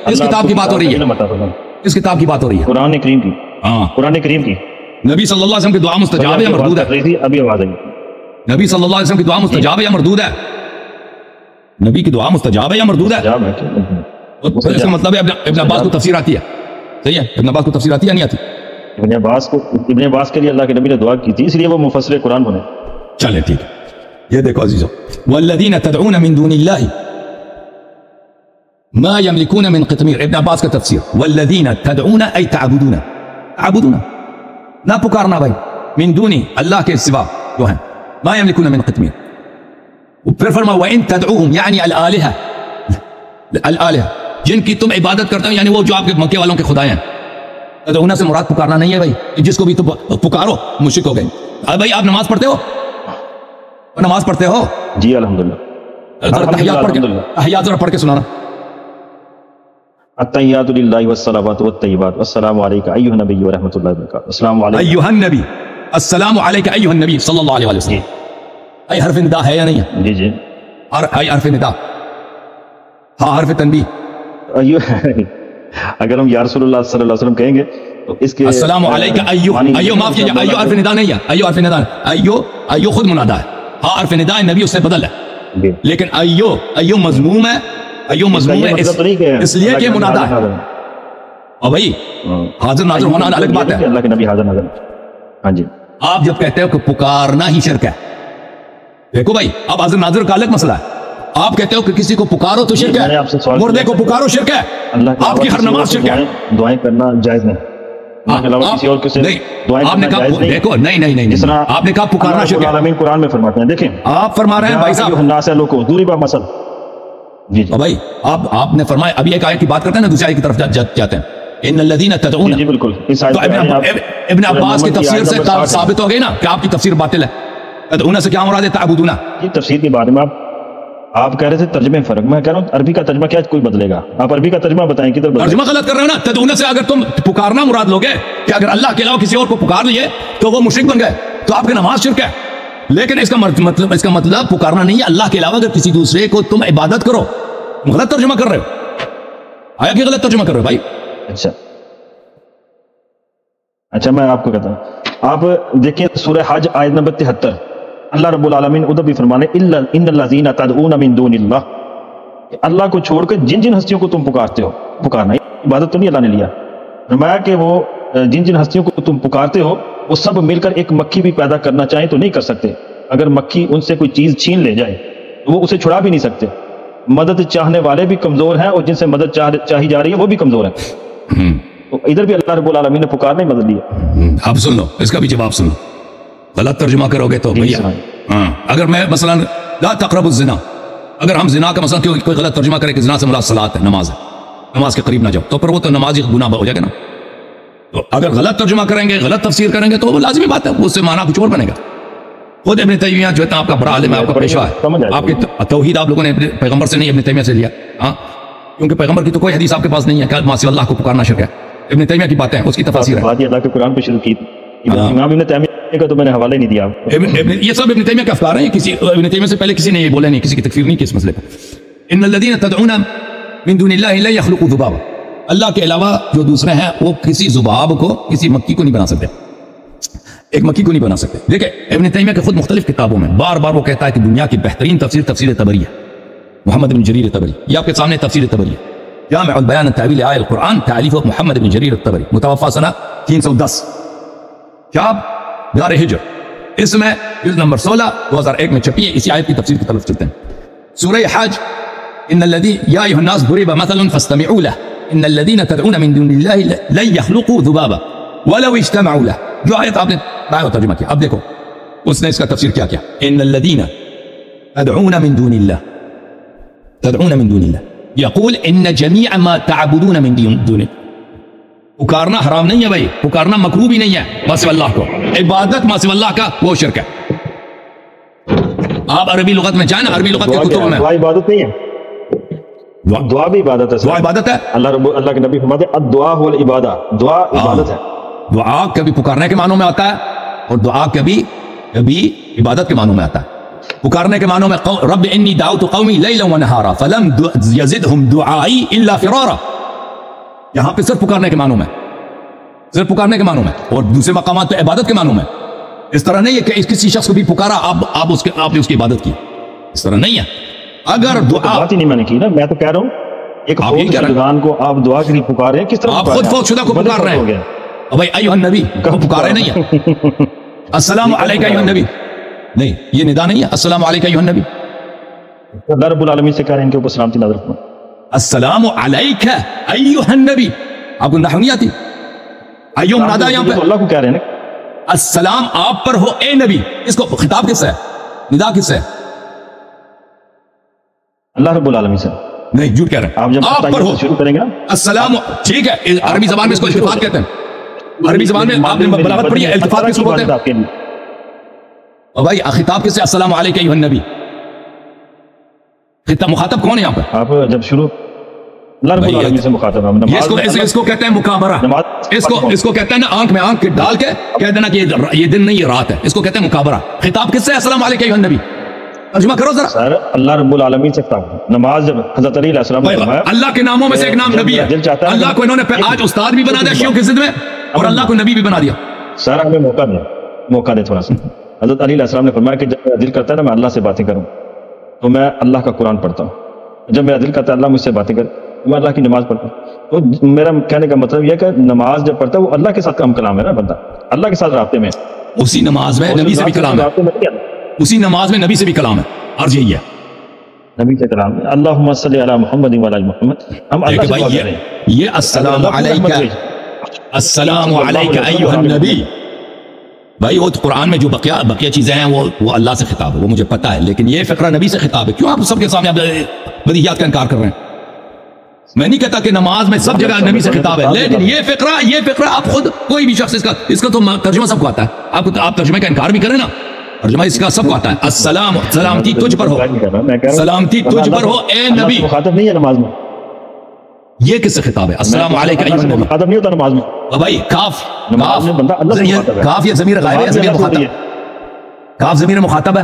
کس کتاب کی بات ہو رہی ہے؟ کس کتاب کی بات ہو رہی ہے؟ قرآن کریم کی، قرآن کریم کی۔ نبی صلی اللہ علیہ وسلم کی دعا مستجاب ہے یا مردود ہے؟ ابھی آواز آئی، نبی صلی اللہ علیہ وسلم کی دعا مستجاب ہے یا مردود ہے؟ نبی کی دعا مستجاب ہے یا مردود ہے؟ اس کا مطلب ہے ابن عباس کو تفسیر آتی ہے، صحیح ہے؟ ابن عباس کو تفسیر آتی ہے یا نہیں آتی؟ ابن عباس کے لیے اللہ کے نبی نے دعا کی تھی، اس لیے وہ مفسر قرآن بنے۔ چلیں ٹھیک ہے، یہ دیکھو عزیزو، والذین تدعون من دون اللہ ما یملکون من قطمیر، ابن عباس کا تفسیر، والذین تدعون ای تعبدون، تعبدون نہ پکارنا بھائی، من دونی اللہ کے سوا جو ہیں، ما یملکون من قطمیر، پھر فرما وَإِن تَدْعُوهُمْ یعنی الآلہہ، الآلہہ جن کی تم عبادت کرتے ہو، یعنی وہ جو آپ کے مکے والوں کے خدا ہیں۔ تدعون سے مراد پکارنا نہیں ہے بھائی، جس کو بھی تم پکارو مشرک ہو گئے۔ بھائی آپ نماز پڑھتے ہو؟ نماز پڑھتے ہو؟ جی الحمدللہ، تحیات ذرا پڑھ کے سنانا۔ التحیات للہ والصلوات والطیبات والسلام علیکہ ایھا النبی ورحمۃ اللہ وبرکاتہ، السلام علیکم ایھا النبی، السلام علیکہ ایھا النبی صلی اللہ علیہ وسلم۔ ای حرف ندا ہے یا نہیں ہے؟ جی جی، ای حرف ندا، ہاں حرف تنبیہ۔ اگر ہم یا رسول اللہ صلی اللہ علیہ وسلم کہیں گے تو اس کے السلام علیکہ ایو، ایو معاف کیجیے، ایو حرف ندا نہیں ہے، ایو حرف ندا، ایو خود منادا ہے، ہاں حرف ندا ہے، نبی اس سے بدل ہے، لیکن ایو مضموم ہے، ایو مضموم ہے اس لیے کہ منادا ہے۔ اور بھائی حاضر ناظر ہونا الگ بات ہے، اللہ کے نبی حاضر ناظر۔ ہاں جی، آپ جب کہتے ہو کہ پکارنا ہی شرک ہے، دیکھو بھائی اب حاضر ناظر کا الگ مسئلہ ہے، آپ کہتے ہو کہ کسی کو پکارو تو شرک ہے، مردے کو پکارو شرک ہے، آپ کی ہر نماز شرک ہے، دعائیں کرنا جائز نہیں، آپ نے کہا دیکھو نہیں، آپ نے کہا پکارنا شرک ہے، قرآن میں فرماتے ہیں، دیکھیں آپ فرما رہے ہیں بھائی صاحب، دوری با مسل، جی جی بھائی آپ نے فرمایا، ابھی ایک آیت کی بات کرتے ہیں نا، دوسری آیت کی طرف جاتے ہیں، ان الذین تدعون، جی بالکل، ابن عباس کی تفسیر سے ثابت ہو گئی نا کہ آپ کی تفسیر باطل ہے۔ تدعون سے کیا مراد ہے؟ تعبدون۔ یہ تفسیر کے بارے میں آپ کہہ رہے تھے ترجمے فرق، میں کہہ رہا ہوں عربی کا ترجمہ کیا کوئی بدلے گا؟ آپ عربی کا ترجمہ بتائیں، کدھر ترجمہ غلط کر رہے ہو نا۔ تدعون سے اگر تم پکارنا مراد لوگے کہ اگر اللہ کے علاوہ کسی اور کو پکار لیے تو وہ مشرک بن گئے، تو آپ کی نماز شرک ہے، لیکن اس کا مطلب پکارنا نہیں ہے، اللہ کے علاوہ اگر کسی دوسرے کو تم عبادت کرو، غلط ترجمہ کر رہے ہو، آیا کہ غلط ترجمہ کر رہے ہو بھائی؟ اچھا میں آپ کو کہتا ہوں، آپ دیکھیں سورہ حج آیت نمبر 73، اللہ رب العالمین ادھر بھی فرمانے ان الذین تدعون من دون اللہ، اللہ کو چھوڑ کر جن جن ہستیوں کو تم پکارتے ہو، پکارنا عبادت تو نہیں اللہ نے لیا، فرمایا کہ وہ جن جن ہستیوں کو تم پکارتے ہو وہ سب مل کر ایک مکھی بھی پیدا کرنا چاہیں تو نہیں کر سکتے، اگر مکھی ان سے کوئی چیز چھین لے جائے تو وہ اسے چھڑا بھی نہیں سکتے، مدد چاہنے والے بھی کمزور ہیں اور جن سے مدد چاہی جا رہی ہے وہ بھی کمزور ہیں۔ تو ادھر بھی اللہ رب العالمین نے پکارنا ہی بدل دیا. اب سن لو اس کا بھی جواب سن لو. غلط ترجمہ کرو گے تو بھیا ہاں اگر میں مثلا لا تقربوا الزنا، اگر ہم زنا کا مثلا کوئی غلط ترجمہ کرے کہ زنا سے مراد صلاۃ ہے، نماز ہے، نماز کے قریب نہ جاؤ، تو پھر وہ تو نماز گناہ ہو جائے گا نا. تو اگر غلط ترجمہ کریں گے، غلط تفسیر کریں گے تو وہ لازمی بات ہے، اس سے معنی کچھ اور بنے گا. خود ابن تیمیہ جو ہے آپ کا بڑا عالم ہے، آپ کا پیشوا ہے، آپ کی توحید آپ لوگوں نے پیغمبر سے نہیں ابن تیمیہ سے لیا. ہاں کیونکہ پیغمبر کی تو کوئی حدیث آپ کے پاس نہیں ہے کہ ما سوى اللہ کو پکارنا شرک ہے. ابن تیمیہ کی باتیں ہیں، اس کی تفاسیر ہے. بات یہ اللہ کے قرآن پہ شروع کی تھی. امام ابن تیمیہ کا تو میں نے حوالے نہیں دیا. یہ سب ابن تیمیہ کے افکار ہیں، کسی ابن تیمیہ سے پہلے کسی نے یہ بولا نہیں، کسی کی تکفیر نہیں کی اس مسئلے پہ. ان الذين تدعون من دون الله لا يخلقوا ذبابا، اللہ کے علاوہ جو دوسرے ہیں وہ کسی ذباب کو، کسی مکھی کو نہیں بنا سکتے، ایک مکھی کو نہیں بنا سکتے. دیکھیں ابن تیمیہ کے خود مختلف کتابوں میں بار بار وہ کہتا ہے کہ دنیا کی بہترین تفسیر تفسیر طبری ہے، محمد بن جریر طبری. یہ آپ کے سامنے تفسیر طبری ہے، جامع البیان تاویل آیہ القرآن، تالیف محمد بن جریر الطبری، متوفى سنہ 310، شعب دار ہجر. اس میں جلد نمبر 16 2001 میں چھپی ہے. اسی آیت کی تفسیر کی طرف چلتے ہیں. سورہ حج، ان الذين يا ايها الناس ضرب مثل فاستمعوا له ان الذين تدعون من دون الله لن يخلقوا ذبابا ولو اجتمعوا له. جو آیت آپ نے دائیں ترجمہ کیا، اب دیکھو اس نے اس کا تفسیر کیا ان الذين تدعون من دون الله، تدعون من دون الله يقول ان جميع ما تعبدون من دونه. پکارنا حرام نہیں ہے بھائی، پکارنا مکروہ بھی نہیں ہے ما سوى اللہ کو. عبادت ما سوى اللہ کا وہ شرک ہے. آپ عربی لغت میں جائیں، عربی لغت کے کتب میں دعا عبادت نہیں ہے، دعا بھی عبادت ہے. دعا عبادت ہے. اللہ کے نبی فرماتے ہیں الدعاء هو العبادہ، دعا عبادت ہے. دعا کبھی پکارنے کے معنوں میں آتا ہے اور دعا کبھی عبادت کے معنوں میں آتا ہے. پکارنے کے معنوں میں رب انی دعوت قومی لیلا ونہارا فلم یزدہم دعائی الا فرارا، یہاں پہ صرف پکارنے کے معنوں میں، صرف پکارنے کے معنوں میں، اور دوسرے مقامات پہ عبادت کے معنوں میں. اس طرح نہیں ہے کہ کسی شخص کو بھی پکارا آپ نے اس کی عبادت کی، اس طرح نہیں ہے. اگر دعا بات ہی نہیں میں نے کی نا، میں تو کہہ رہا ہوں ایک فوت شدگان کو آپ دعا کے لیے پکارے ہیں، کس طرح آپ خود فوت شدہ کو پکار رہے ہیں. بھائی ایھا النبی کو پکارے نہیں ہے، السلام علیکہ ایھا النبی نہیں، یہ ندا نہیں ہے، السلام علیکہ ایھا النبی. اللہ رب العالمین سے کہہ رہے ہیں ان کے اوپر سلامتی نازل فرما. السلام علیکہ ایھا النبی، آپ کو نحو نہیں آتی؟ ایھا منادا یہاں پہ اللہ کو کہہ رہے ہیں نا، السلام آپ پر ہو اے نبی. اس کو خطاب کس سے ہے، ندا کس سے ہے؟ اللہ رب العالمین سے. نہیں جھوٹ کہہ رہے ہیں. آپ جب پر ہو شروع کریں گے نا السلام، ٹھیک ہے عربی زبان میں اس کو التفات کہتے ہیں. عربی زبان میں آپ نے بلاغت پڑھی ہے، التفات کس کو بولتے ہیں؟ اور بھائی خطاب کس سے؟ السلام علیکہ ایھا النبی. خطاب مخاطب کون ہے یہاں پر؟ آپ جب شروع اللہ رب العالمین سے مخاطب ہے. اس کو کہتے ہیں مکابرہ. اس کو کہتے ہیں نا آنکھ میں آنکھ ڈال کے کہہ دینا کہ یہ دن نہیں یہ رات ہے، اس کو کہتے ہیں مکابرہ. خطاب کس سے؟ السلام علیکم ایھا النبی. ترجمہ کرو ذرا. سر اللہ رب العالمین سے خطاب. نماز جب حضرت علی علیہ السلام نے فرمایا اللہ کے ناموں میں سے ایک نام نبی ہے. اللہ کو انہوں نے آج استاد بھی بنا دیا شیعوں کی ضد میں، اور اللہ کو نبی بھی بنا دیا. سر ہمیں موقع دے تھوڑا سا. حضرت علی علیہ السلام نے فرمایا کہ جب میرا دل کرتا ہے نا میں اللہ سے باتیں کروں تو میں اللہ کا قرآن پڑھتا ہوں. جب میرا دل کرتا ہے اللہ مجھ سے باتیں کرے میں اللہ کی نماز پڑھتا ہوں. تو میرا کہنے کا مطلب یہ ہے کہ نماز جب پڑھتا ہے وہ اللہ کے ساتھ کام کلام ہے نا، بندہ اللہ کے ساتھ رابطے میں. اسی نماز میں نبی سے بھی کلام ہے، اسی نماز میں نبی سے بھی کلام ہے. عرض یہی ہے نبی سے کلام ہے. اللہم صلی علی محمد و علی محمد. ہم اللہ سے دعا کر رہے ہیں یہ السلام علیکہ، السلام علیکہ ایھا النبی. بھائی وہ قرآن میں جو بقیہ چیزیں ہیں وہ اللہ سے خطاب ہے، وہ مجھے پتا ہے، لیکن یہ فقرہ نبی سے خطاب ہے. کیوں آپ سب کے سامنے بدیہیات کا انکار کر رہے ہیں؟ میں نہیں کہتا کہ نماز میں سب جگہ نبی سے خطاب ہے، لیکن یہ فقرہ آپ خود کوئی بھی شخص اس کا تو ترجمہ سب کو آتا ہے. آپ ترجمے کا انکار بھی کریں نا، ترجمہ اس کا سب کو آتا ہے. السلام، سلامتی تجھ پر ہو، سلامتی تجھ پر ہو اے نبی. مخاطب نہیں ہے نماز میں. یہ کس سے خطاب ہے؟ السلام علیکم ایھا النبی. مخاطب نہیں ہوتا نماز میں. بھائی کاف نماز میں بندہ اللہ سے مخاطب ہے. کاف یہ ضمیر غائب ہے، ضمیر مخاطب. کاف ضمیر مخاطب ہے،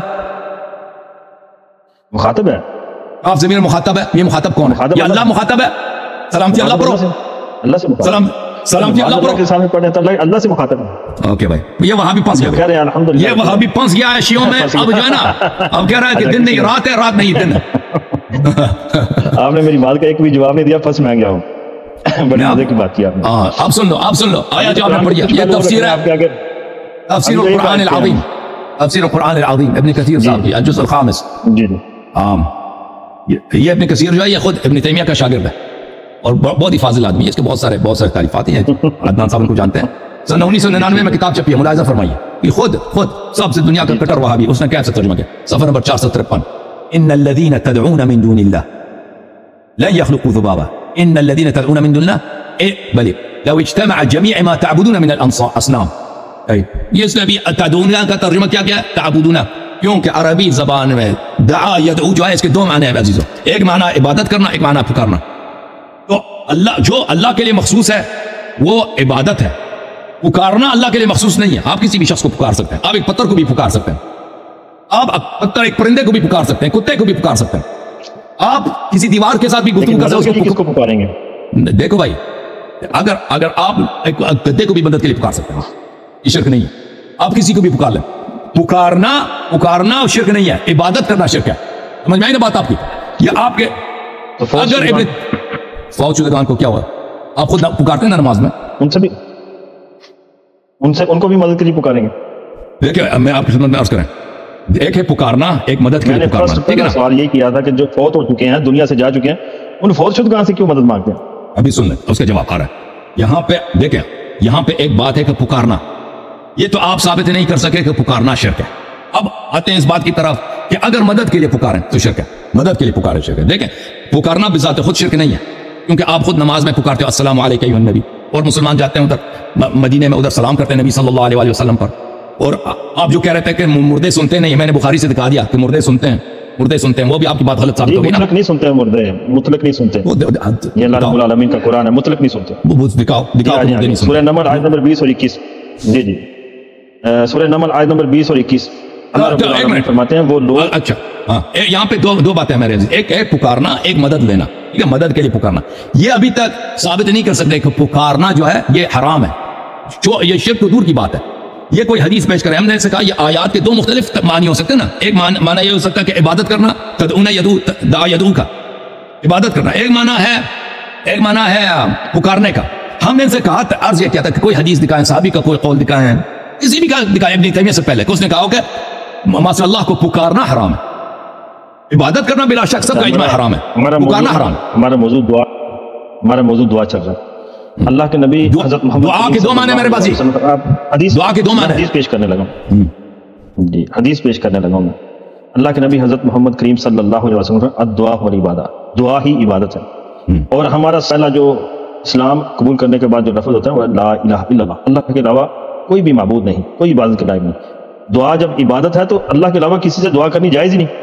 مخاطب ہے. کاف ضمیر مخاطب ہے. یہ مخاطب کون ہے؟ یہ اللہ مخاطب ہے. سلامتی اللہ پر ہو، اللہ سے مخاطب. سلامتی اللہ پر ہو. سامنے پڑھنے تو اللہ سے مخاطب ہے. اوکے بھائی یہ وہاں بھی پھنس گیا، یہ وہاں بھی پھنس گیا ہے شیعوں میں. اب جو ہے نا اب کہہ رہا ہے کہ دن نہیں رات ہے، رات نہیں دن ہے. آپ نے میری بات کا ایک بھی جواب نہیں دیا، پھنس میں گیا ہوں. بڑی مزے کی بات کی آپ نے. اب سن لو آیا جو آپ نے پڑھی ہے، یہ تفسیر ہے، تفسیر القرآن العظیم، تفسیر القرآن العظیم ابن کثیر صاحب کی الجزء الخامس. جی جی. یہ ابن کثیر جو ہے یہ خود ابن تیمیہ کا شاگرد ہے. اور بہت ہی فاضل آدمی ہے، اس کے بہت سارے تعریفات ہیں، عدنان صاحب ان کو جانتے ہیں. سن 1999 میں کتاب چھپی ہے، ملاحظہ فرمائیے، یہ خود سب سے دنیا کا کٹر وہابی، اس نے کیسے ترجمہ کیا، صفحہ نمبر 453، ان الذين تدعون من دون الله لن يخلقوا ذبابا ان الذين تدعون من دون الله بل لو اجتمع جميع ما تعبدون من الاصنام. یہ اس نے ابھی تدعون کا ترجمہ کیا ہے، تعبدون، کیونکہ عربی زبان میں دعا یدعو جو ہے اس کے دو معنی ہیں عزیزو، ایک معنی عبادت کرنا، ایک معنی پکارنا. تو اللہ جو اللہ کے لیے مخصوص ہے وہ عبادت ہے، پکارنا اللہ کے لیے مخصوص نہیں ہے. آپ کسی بھی شخص کو پکار سکتے ہیں، آپ ایک پتھر کو بھی پکار سکتے ہیں، آپ پتھر ایک پرندے کو بھی پکار سکتے ہیں، کتے کو بھی پکار سکتے ہیں، آپ کسی دیوار کے ساتھ بھی گفتگو کر سکتے ہیں. کس کو پکاریں گے؟ دیکھو بھائی، اگر آپ ایک گدے کو بھی مدد کے لیے پکار سکتے ہیں، یہ شرک نہیں ہے. آپ کسی کو بھی پکار لیں، پکارنا شرک نہیں ہے، عبادت کرنا شرک ہے. سمجھ میں آئی نا بات آپ کی؟ یہ آپ کے اگر فوت شدگان کو کیا ہوا، آپ خود پکارتے ہیں نا نماز میں، ان کو بھی مدد کے لیے پکاریں گے. دیکھیں میں آپ کی خدمت میں عرض کریں، ایک ہے پکارنا، ایک مدد کے لیے پکارنا. ٹھیک ہے نا؟ سوال یہ کیا تھا کہ جو فوت ہو چکے ہیں، دنیا سے جا چکے ہیں، ان فوت شدگان سے کیوں مدد مانگتے ہیں؟ ابھی سن لیں، اس کا جواب آ رہا ہے. یہاں پہ دیکھیں، یہاں پہ ایک بات ہے کہ پکارنا، یہ تو آپ ثابت نہیں کر سکے کہ پکارنا شرک ہے. اب آتے ہیں اس بات کی طرف کہ اگر مدد کے لیے پکاریں تو شرک ہے، مدد کے لیے پکارے شرک ہے. دیکھیں پکارنا بذات خود شرک نہیں ہے، کیونکہ آپ خود نماز میں پکارتے ہو السلام علیکم ایھا النبی، اور مسلمان جاتے ہیں ادھر مدینے میں، ادھر سلام کرتے ہیں نبی صلی اللہ علیہ وسلم پر. اور آپ جو کہہ رہے تھے کہ مردے سنتے نہیں، میں نے بخاری سے دکھا دیا کہ مردے سنتے ہیں، وہ بھی آپ کی بات غلط ثابت ہوگی نا. مطلق نہیں سنتے ہیں مردے، مطلق نہیں سنتے، یہ اللہ رب العالمین کا قرآن ہے، مطلق نہیں سنتے. دکھاؤ سورہ نمل آیت نمبر 20 اور 21. جی سورہ نمل آیت نمبر 20 اور 21 اللہ رب العالمین فرماتے ہیں وہ لوگ. اچھا ہاں، یہاں پہ دو باتیں میرے عزیز، ایک ہے پکارنا، ایک مدد لینا. ٹھیک ہے، مدد کے لیے پکارنا، یہ ابھی تک ثابت نہیں کر سکتے کہ پکارنا جو ہے یہ حرام ہے، یہ شرک تو دور کی بات ہے. یہ کوئی حدیث پیش کرے، ہم نے کہا یہ آیات کے دو مختلف معنی ہو سکتے ہیں نا. ایک معنی یہ ہو سکتا ہے کہ عبادت کرنا، تدعون یدعو، دعا یدعو کا عبادت کرنا، ایک معنی ہے پکارنے کا. ہم نے ان سے کہا، عرض یہ کیا تھا کہ کوئی حدیث دکھائیں، صحابی کا کوئی قول دکھائیں، کسی بھی کا دکھائیں، ابن تیمیہ سے پہلے کہ اس نے کہا کہ ماشاء اللہ کو پکارنا حرام ہے، عبادت کرنا بلا شک سب کا اجماع حرام ہے، پکارنا حرام. ہمارا موضوع دعا چل رہا ہے. اللہ کے نبی حضرت محمد دعا کے دو معنی میرے پاس دعا کے دو معنی حدیث پیش کرنے لگا جی، حدیث پیش کرنے لگا میں. اللہ کے نبی حضرت محمد کریم صلی اللہ علیہ وسلم الدعاء والعبادہ، دعا ہی عبادت ہے. اور ہمارا پہلا جو اسلام قبول کرنے کے بعد جو لفظ ہوتا ہے وہ لا الہ الا اللہ، اللہ کے علاوہ کوئی بھی معبود نہیں، کوئی عبادت کے لائق نہیں. دعا جب عبادت ہے تو اللہ کے علاوہ کسی سے دعا کرنی جائز ہی نہیں.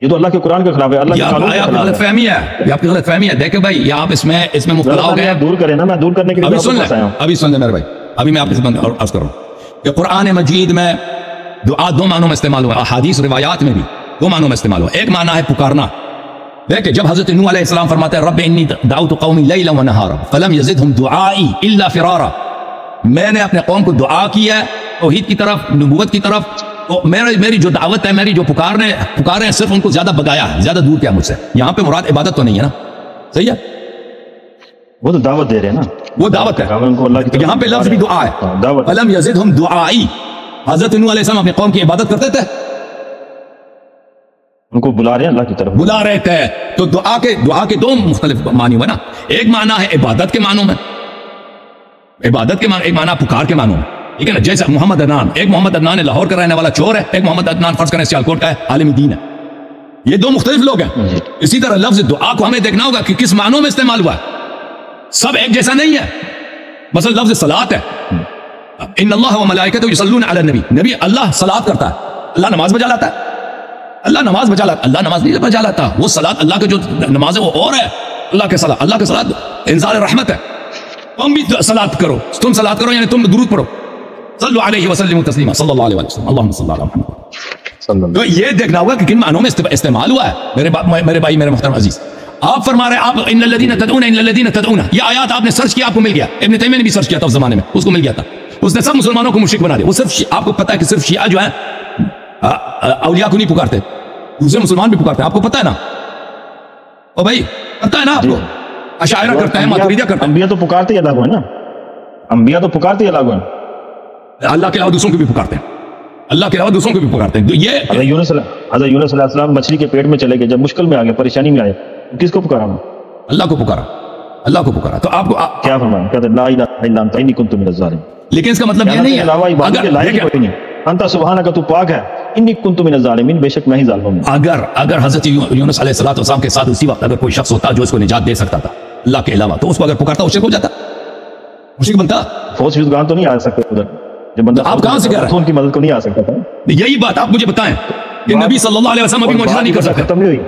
یہ تو اللہ کے قرآن کے خلاف ہے، اللہ کے قانون کے خلاف ہے. غلط فہمی ہے، یہ آپ کی غلط فہمی ہے. دیکھیں بھائی، یہ آپ اس میں مبتلا ہو گئے. دور کریں نا، میں دور کرنے کے لیے ابھی سن لیں میرے بھائی، ابھی میں آپ کے ساتھ عرض کر رہا ہوں کہ قرآن مجید میں دعا دو معنوں میں استعمال ہوا، احادیث روایات میں بھی دو معنوں میں استعمال ہوا. ایک معنی ہے پکارنا. دیکھیں جب حضرت نوح علیہ السلام فرماتے ہیں رب انی دعوت قومی لیلا ونہارا فلم یزدہم دعائی الا فرارا، میں نے اپنے قوم کو دعا کی ہے توحید کی طرف، نبوت کی طرف، تو میری جو دعوت ہے، میری جو پکارے ہیں، صرف ان کو زیادہ بگایا ہے، زیادہ دور کیا مجھ سے. یہاں پہ مراد عبادت تو نہیں ہے نا، صحیح ہے؟ وہ تو دعوت دے رہے ہیں نا، وہ دعوت ہے. یہاں پہ لفظ بھی دعا ہے، فلم یزدہم دعائی. حضرت نوح علیہ السلام اپنے قوم کی عبادت کرتے تھے، ان کو بلا رہے ہیں اللہ کی طرف، بلا رہے تھے. تو دعا کے دو مختلف معنی ہوئے نا. ایک معنی ہے عبادت کے معنوں میں، عبادت کے معنی، ایک معنی پکار کے معنوں میں. ٹھیک ہے نا؟ جیسے محمد عدنان، ایک محمد عدنان ہے لاہور کا رہنے والا چور ہے، ایک محمد عدنان فرض کریں سیالکوٹ کا ہے عالم دین ہے. یہ دو مختلف لوگ ہیں. اسی طرح لفظ دعا کو ہمیں دیکھنا ہوگا کہ کس معنوں میں استعمال ہوا ہے، سب ایک جیسا نہیں ہے. مثلا لفظ صلاۃ ہے، ان اللہ و ملائکتہ یصلون علی النبی، نبی اللہ صلاۃ کرتا ہے، اللہ نماز بجا لاتا ہے. اللہ نماز بجا لاتا، اللہ نماز نہیں بجا لاتا. وہ صلاۃ اللہ کا جو نماز ہے وہ اور ہے، اللہ کے صلاۃ، اللہ کے صلاۃ انزال رحمت ہے. تم بھی صلاۃ کرو، تم صلاۃ کرو یعنی تم درود پڑھو. صلو علیہ وسلم تسلیما، صلی اللہ علیہ وسلم، اللہم صلی علی محمد. تو یہ دیکھنا ہوگا کہ کن معنوں میں استعمال ہوا ہے میرے بھائی، میرے محترم عزیز. آپ فرما رہے ہیں آپ ان الذین تدعون، ان الذین تدعون، یہ آیات آپ نے سرچ کیا، آپ کو مل گیا. ابن تیمیہ نے بھی سرچ کیا تھا اس زمانے میں، اس کو مل گیا تھا. اس نے سب مسلمانوں کو مشرک بنا دیا. وہ صرف آپ کو پتا ہے کہ صرف شیعہ جو ہیں اولیاء کو نہیں پکارتے، دوسرے مسلمان بھی پکارتے ہیں. آپ کو پتا ہے نا؟ او بھائی پتا ہے نا آپ کو؟ اشاعرہ کرتے ہیں، ماتریدیہ کرتے ہیں. انبیاء تو پکارتے ہی الگ ہوئے نا، انبیاء تو پکارتے ہی الگ ہوئے. اللہ کے علاوہ دوسروں کو بھی پکارتے ہیں، اللہ کے علاوہ دوسروں کو بھی پکارتے ہیں. یہ حضرت یونس علیہ السلام مچھلی کے پیٹ میں چلے گئے، جب مشکل میں آ گئے، پریشانی میں آئے، کس کو پکارا؟ اللہ کو پکارا، اللہ کو پکارا. تو آپ کو کیا فرمایا؟ کہتے لا الہ الا انت انی کنت من الظالمین. لیکن اس کا مطلب یہ نہیں ہے علاوہ عبادت کے لائق کوئی نہیں. انت سبحانک تو پاک ہے، انی کنت من الظالمین، بے شک میں ہی ظالم ہوں. اگر حضرت یونس علیہ السلام کے ساتھ اسی وقت اگر کوئی شخص ہوتا جو اس کو نجات دے سکتا تھا اللہ کے علاوہ، تو اس کو اگر پکارتا وہ شرک ہو جاتا، مشرک بنتا. فوج شدگان تو نہیں آ سکتے ادھر، جب بندہ آپ کہاں سے کہہ رہے ہیں؟ ان کی مدد کو نہیں آ سکتا تھا. یہی بات آپ مجھے بتائیں کہ نبی صلی اللہ علیہ وسلم ابھی معجزہ نہیں کر سکتے. ختم نہیں ہوئی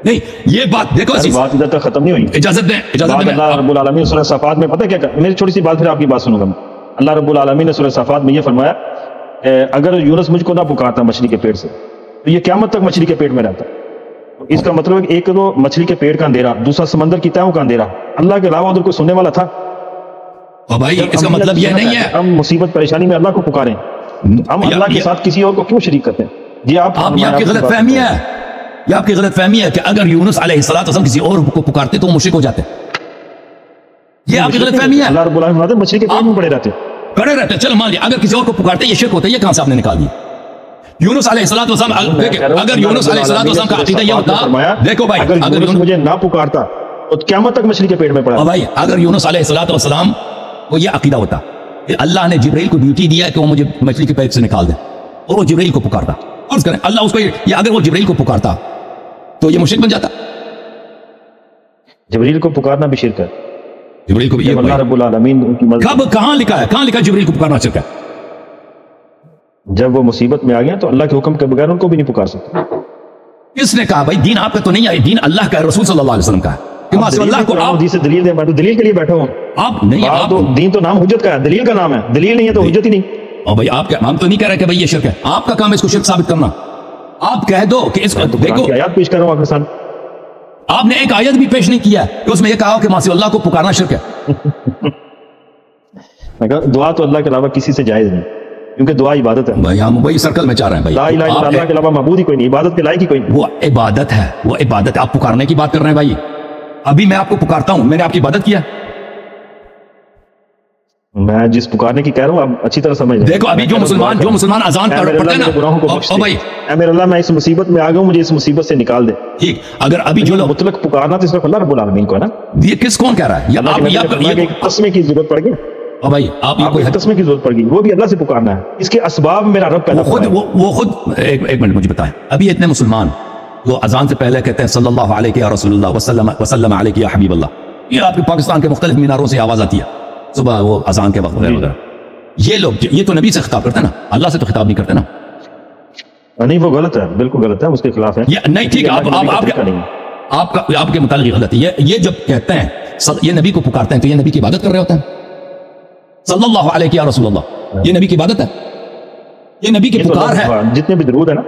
نہیں یہ بات دیکھو عزیز، بات ادھر تک ختم نہیں ہوئی. اجازت دیں اللہ رب العالمین سورہ صفات میں پتہ کیا کہ میری چھوٹی سی بات پھر آپ کی بات سنوں گا. اللہ رب العالمین نے سورہ صفات میں یہ فرمایا اگر یونس مجھ کو نہ پکارتا مچھلی کے پیٹ سے تو یہ قیامت تک مچھلی کے پیٹ میں رہتا. اس کا مطلب ہے کہ ایک تو مچھلی کے پیٹ کا اندھیرا، دوسرا سمندر کی تہوں کا اندھیرا، اللہ کے علاوہ ادھر کوئی سننے والا تھا؟ اور بھائی اس کا مطلب یہ نہیں ہے ہم مصیبت پریشانی میں اللہ کو پکاریں، ہم اللہ کے ساتھ کسی اور کو کیوں شریک کرتے ہیں؟ یہ آپ کی غلط فہمی ہے، یہ آپ کی غلط فہمی ہے کہ اگر یونس علیہ السلام کسی اور کو پکارتے تو وہ مشرک ہو جاتے. یہ آپ کی غلط فہمی ہے. اللہ رب العالمین مچھلی کے پیٹ میں پڑے رہتے. چلو مان لیا اگر کسی اور کو پکارتے یہ شرک ہوتا ہے. یہ کہاں سے آپ نے نکال دیا؟ یونس علیہ السلام اگر یونس علیہ السلام کا عقیدہ یہ ہوتا، دیکھو بھائی اگر یونس مجھے نہ پکارتا تو قیامت تک مچھلی کے پیٹ میں پڑا. بھائی اگر یونس علیہ السلام کو یہ عقیدہ ہوتا کہ اللہ نے جبرائیل کو ڈیوٹی دیا ہے کہ وہ مجھے مچھلی کے پیٹ سے نکال دے اور وہ جبرائیل کو پکارتا، فرض کریں اللہ اس کو یہ اگر وہ جبرائیل کو پکارتا تو یہ مشرک بن جاتا. جبرائیل کو پکارنا بھی شرک ہے. جبرائیل کو بھی اللہ رب العالمین کہاں لکھا ہے جبرائیل کو پکارنا شرک ہے؟ جب وہ مصیبت میں آ گیا تو اللہ کے حکم کے بغیر ان کو بھی نہیں پکار سکتے. کس نے کہا بھائی دین آپ کا تو نہیں ہے، دین اللہ کا ہے، رسول صلی اللہ علیہ وسلم کا ہے. اللہ کو آپ دلیل دیں، میں تو دلیل کے لیے بیٹھا ہوں. آپ نہیں، دین تو نام حجت کا ہے، دلیل کا نام ہے. دلیل نہیں ہے تو حجت ہی نہیں. اور بھائی آپ ہم تو نہیں کہہ رہے کہ بھائی یہ شرک ہے، آپ کا کام ہے اس کو شرک ثابت کرنا. آپ کہہ دو کہ اس کو دیکھو آیات پیش کر رہا ہوں آپ کے سامنے. آپ نے ایک آیت بھی پیش نہیں کیا کہ اس میں یہ کہا کہ ماں سے اللہ کو پکارنا شرک ہے. دعا تو اللہ کے علاوہ کسی سے جائز نہیں، کیونکہ دعا عبادت ہے. بھائی ہم وہی سرکل میں چاہ رہے ہیں بھائی. لا الہ الا اللہ کے علاوہ معبود ہی کوئی نہیں، عبادت کے لائق ہی کوئی نہیں. وہ عبادت ہے، وہ عبادت ہے. آپ پکارنے کی بات کر رہے ہیں بھائی. ابھی میں آپ کو پکارتا ہوں، میں نے آپ کی عبادت کیا؟ میں جس پکارنے کی کہہ رہا ہوں آپ اچھی طرح سمجھ رہے ہیں. دیکھو ابھی جو مسلمان اذان پڑھتے ہیں نا، او بھائی اے میرے اللہ میں اس مصیبت میں آ گیا ہوں، مجھے اس مصیبت سے نکال دے. ٹھیک، اگر ابھی جو لوگ مطلق پکارنا تو صرف اللہ رب العالمین کو ہے نا. یہ کس کون کہہ رہا ہے؟ یہ تسمے کی ضرورت پڑ گئی. او بھائی آپ کو تسمے کی ضرورت پڑ گئی، وہ بھی اللہ سے پکارنا ہے. اس کے اسباب میرا رب پیدا خود وہ خود ایک منٹ مجھے بتائیں. ابھی اتنے مسلمان جو اذان سے پہلے کہتے ہیں صلی اللہ علیہ یا رسول اللہ وسلم علیہ یا حبیب اللہ، یہ آپ کے پاکستان کے مختلف میناروں سے آواز آتی ہے صبح وہ اذان کے وقت وغیرہ. یہ لوگ یہ تو نبی سے خطاب کرتے ہیں نا، اللہ سے تو خطاب نہیں کرتے نا. نہیں وہ غلط ہے، بالکل غلط ہے، اس کے خلاف ہے. نہیں ٹھیک ہے، آپ کے متعلق غلط ہے. یہ جب کہتے ہیں یہ نبی کو پکارتے ہیں تو یہ نبی کی عبادت کر رہے ہوتے ہیں. صلی اللہ علیہ یا رسول اللہ یہ نبی کی عبادت ہے، یہ نبی کی پکار ہے. جتنے بھی درود ہے نا،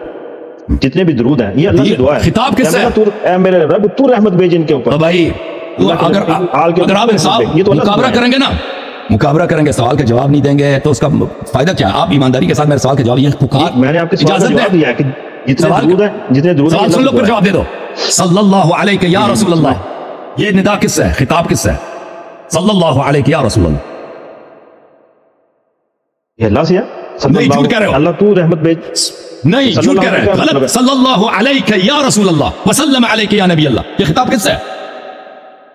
جتنے بھی درود ہیں یہ اللہ کی دعا ہے. خطاب کس سے ہے؟ اے میرے رب تو رحمت بھیج ان کے اوپر. بھائی اگر آپ انصاف مقابلہ کریں گے نا، مقابلہ کریں گے، سوال کا جواب نہیں دیں گے تو اس کا فائدہ کیا؟ آپ ایمانداری کے ساتھ میرے سوال کا جواب یہ پکار. میں نے آپ کے سوال کا جواب دیا ہے کہ جتنے درود سوال سن لو پھر جواب دے دو. صلی اللہ علیہ یا رسول اللہ یہ ندا کس سے ہے؟ خطاب کس سے ہے؟ صلی اللہ علیہ یا رسول اللہ یہ اللہ سے ہے. نہیں جھوٹ کہہ رہے ہو، اللہ تو رحمت بھیج. نہیں جھوٹ کہہ رہے ہیں، غلط. صلی اللہ علیہ یا رسول اللہ وسلم علیہ یا نبی اللہ، یہ خطاب کس سے ہے؟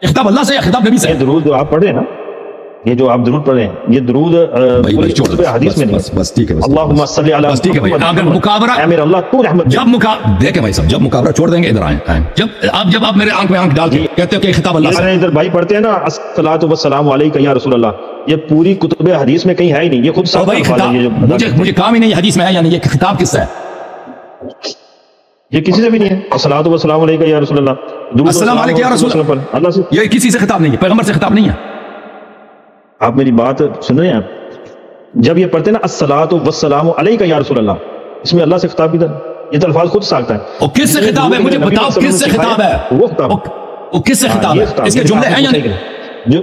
یہ خطاب اللہ سے یا خطاب نبی سے؟ یہ درود جو آپ پڑھ رہے ہیں نا، یہ جو آپ درود پڑھ رہے ہیں، یہ درود حدیث میں نہیں. بس ٹھیک ہے، اللہم صلی علی محمد. اگر مقابلہ اے میرا اللہ تو رحمت جب دیکھیں بھائی صاحب، جب مقابلہ چھوڑ دیں گے ادھر آئیں. جب آپ میرے آنکھ میں آنکھ ڈال کے کہتے ہو کہ خطاب اللہ سے، ادھر بھائی پڑھتے ہیں نا الصلاۃ والسلام علیک یا رسول اللہ، یہ پوری کتب حدیث میں کہیں ہے ہی نہیں. یہ خود صاحب مجھے کام ہی نہیں حدیث میں ہے، یعنی یہ خطاب کس سے ہے؟ یہ کسی سے بھی نہیں ہے. الصلاۃ والسلام علیک یا رسول اللہ، السلام علیکم یا رسول اللہ سے، یہ کسی سے خطاب نہیں ہے، پیغمبر سے خطاب نہیں ہے. آپ میری بات سن رہے ہیں؟ جب یہ پڑھتے ہیں نا الصلاۃ والسلام علیک یا رسول اللہ، اس میں اللہ سے خطاب بھی یہ تو الفاظ خود ساکتا ہے. اور کس سے خطاب ہے؟ مجھے بتاؤ کس سے خطاب ہے؟ وہ کس سے خطاب ہے؟ اس کے جملے ہیں یا نہیں؟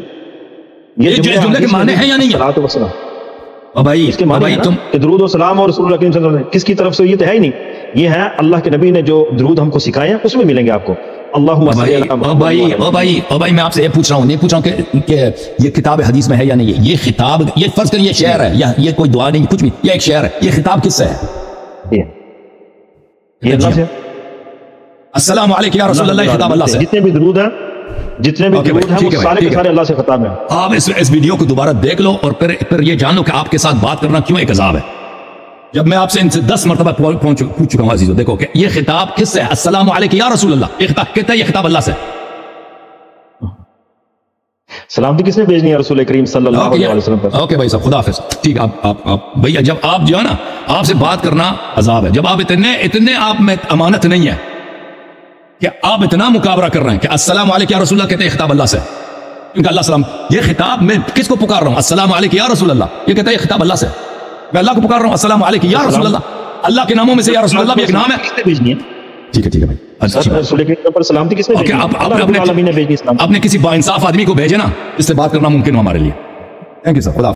یہ جملے کے معنی ہیں یا نہیں؟ الصلاۃ والسلام بھائی اس کے معنی ہے کہ درود و سلام اور رسول اللہ صلی اللہ علیہ وسلم کس کی طرف سے؟ یہ تو ہے ہی نہیں. یہ ہے اللہ کے نبی نے جو درود ہم کو سکھائے ہیں، اس میں ملیں گے آپ کو. اللہم صلی علی محمد. بھائی میں آپ سے یہ پوچھ رہا ہوں، نہیں پوچھ رہا ہوں کہ یہ کتاب حدیث میں ہے یا نہیں. یہ خطاب، یہ فرض کریں یہ شعر ہے، یا یہ کوئی دعا نہیں کچھ بھی، یہ ایک شعر ہے. یہ خطاب کس سے ہے؟ یہ اللہ سے. السلام علیکم یا رسول اللہ، خطاب اللہ سے. جتنے بھی درود ہیں جتنے بھی درود ہیں وہ سارے کے سارے اللہ سے خطاب ہیں. آپ اس ویڈیو کو دوبارہ دیکھ لو اور پھر یہ جان لو کہ آپ کے ساتھ بات کرنا کیوں ایک عذاب ہے. جب میں آپ سے ان سے 10 مرتبہ پوچھ چکا ہوں عزیزو، دیکھو کہ یہ خطاب کس سے ہے؟ السلام علیکم یا رسول اللہ. یہ خطاب کہتا ہے یہ خطاب اللہ سے. سلامتی کس نے بھیجنی ہے؟ رسول کریم صلی اللہ علیہ وسلم پر. اوکے بھائی صاحب، خدا حافظ. ٹھیک ہے. آپ بھیا جب آپ جو ہے نا، آپ سے بات کرنا عذاب ہے. جب آپ اتنے آپ میں امانت نہیں ہے کہ آپ اتنا مقابرہ کر رہے ہیں کہ السلام علیکم یا رسول اللہ کہتے ہیں خطاب اللہ سے. کیونکہ اللہ سلام، یہ خطاب میں کس کو پکار رہا ہوں؟ السلام علیکم یا رسول اللہ. یہ کہتا ہے یہ خطاب اللہ سے. میں اللہ کو پکار رہا ہوں السلام علیکم یا رسول اللہ. اللہ کے ناموں میں سے یا رسول اللہ بھی ایک نام ہے. کس نے بھیجنی ہے؟ ٹھیک ہے بھائی. رسول کریم پر سلامتی کس نے بھیجنی ہے؟ آپ نے کسی با انصاف آدمی کو بھیجے نا، اس سے بات کرنا ممکن ہو ہمارے لیے. Thank you sir. خدا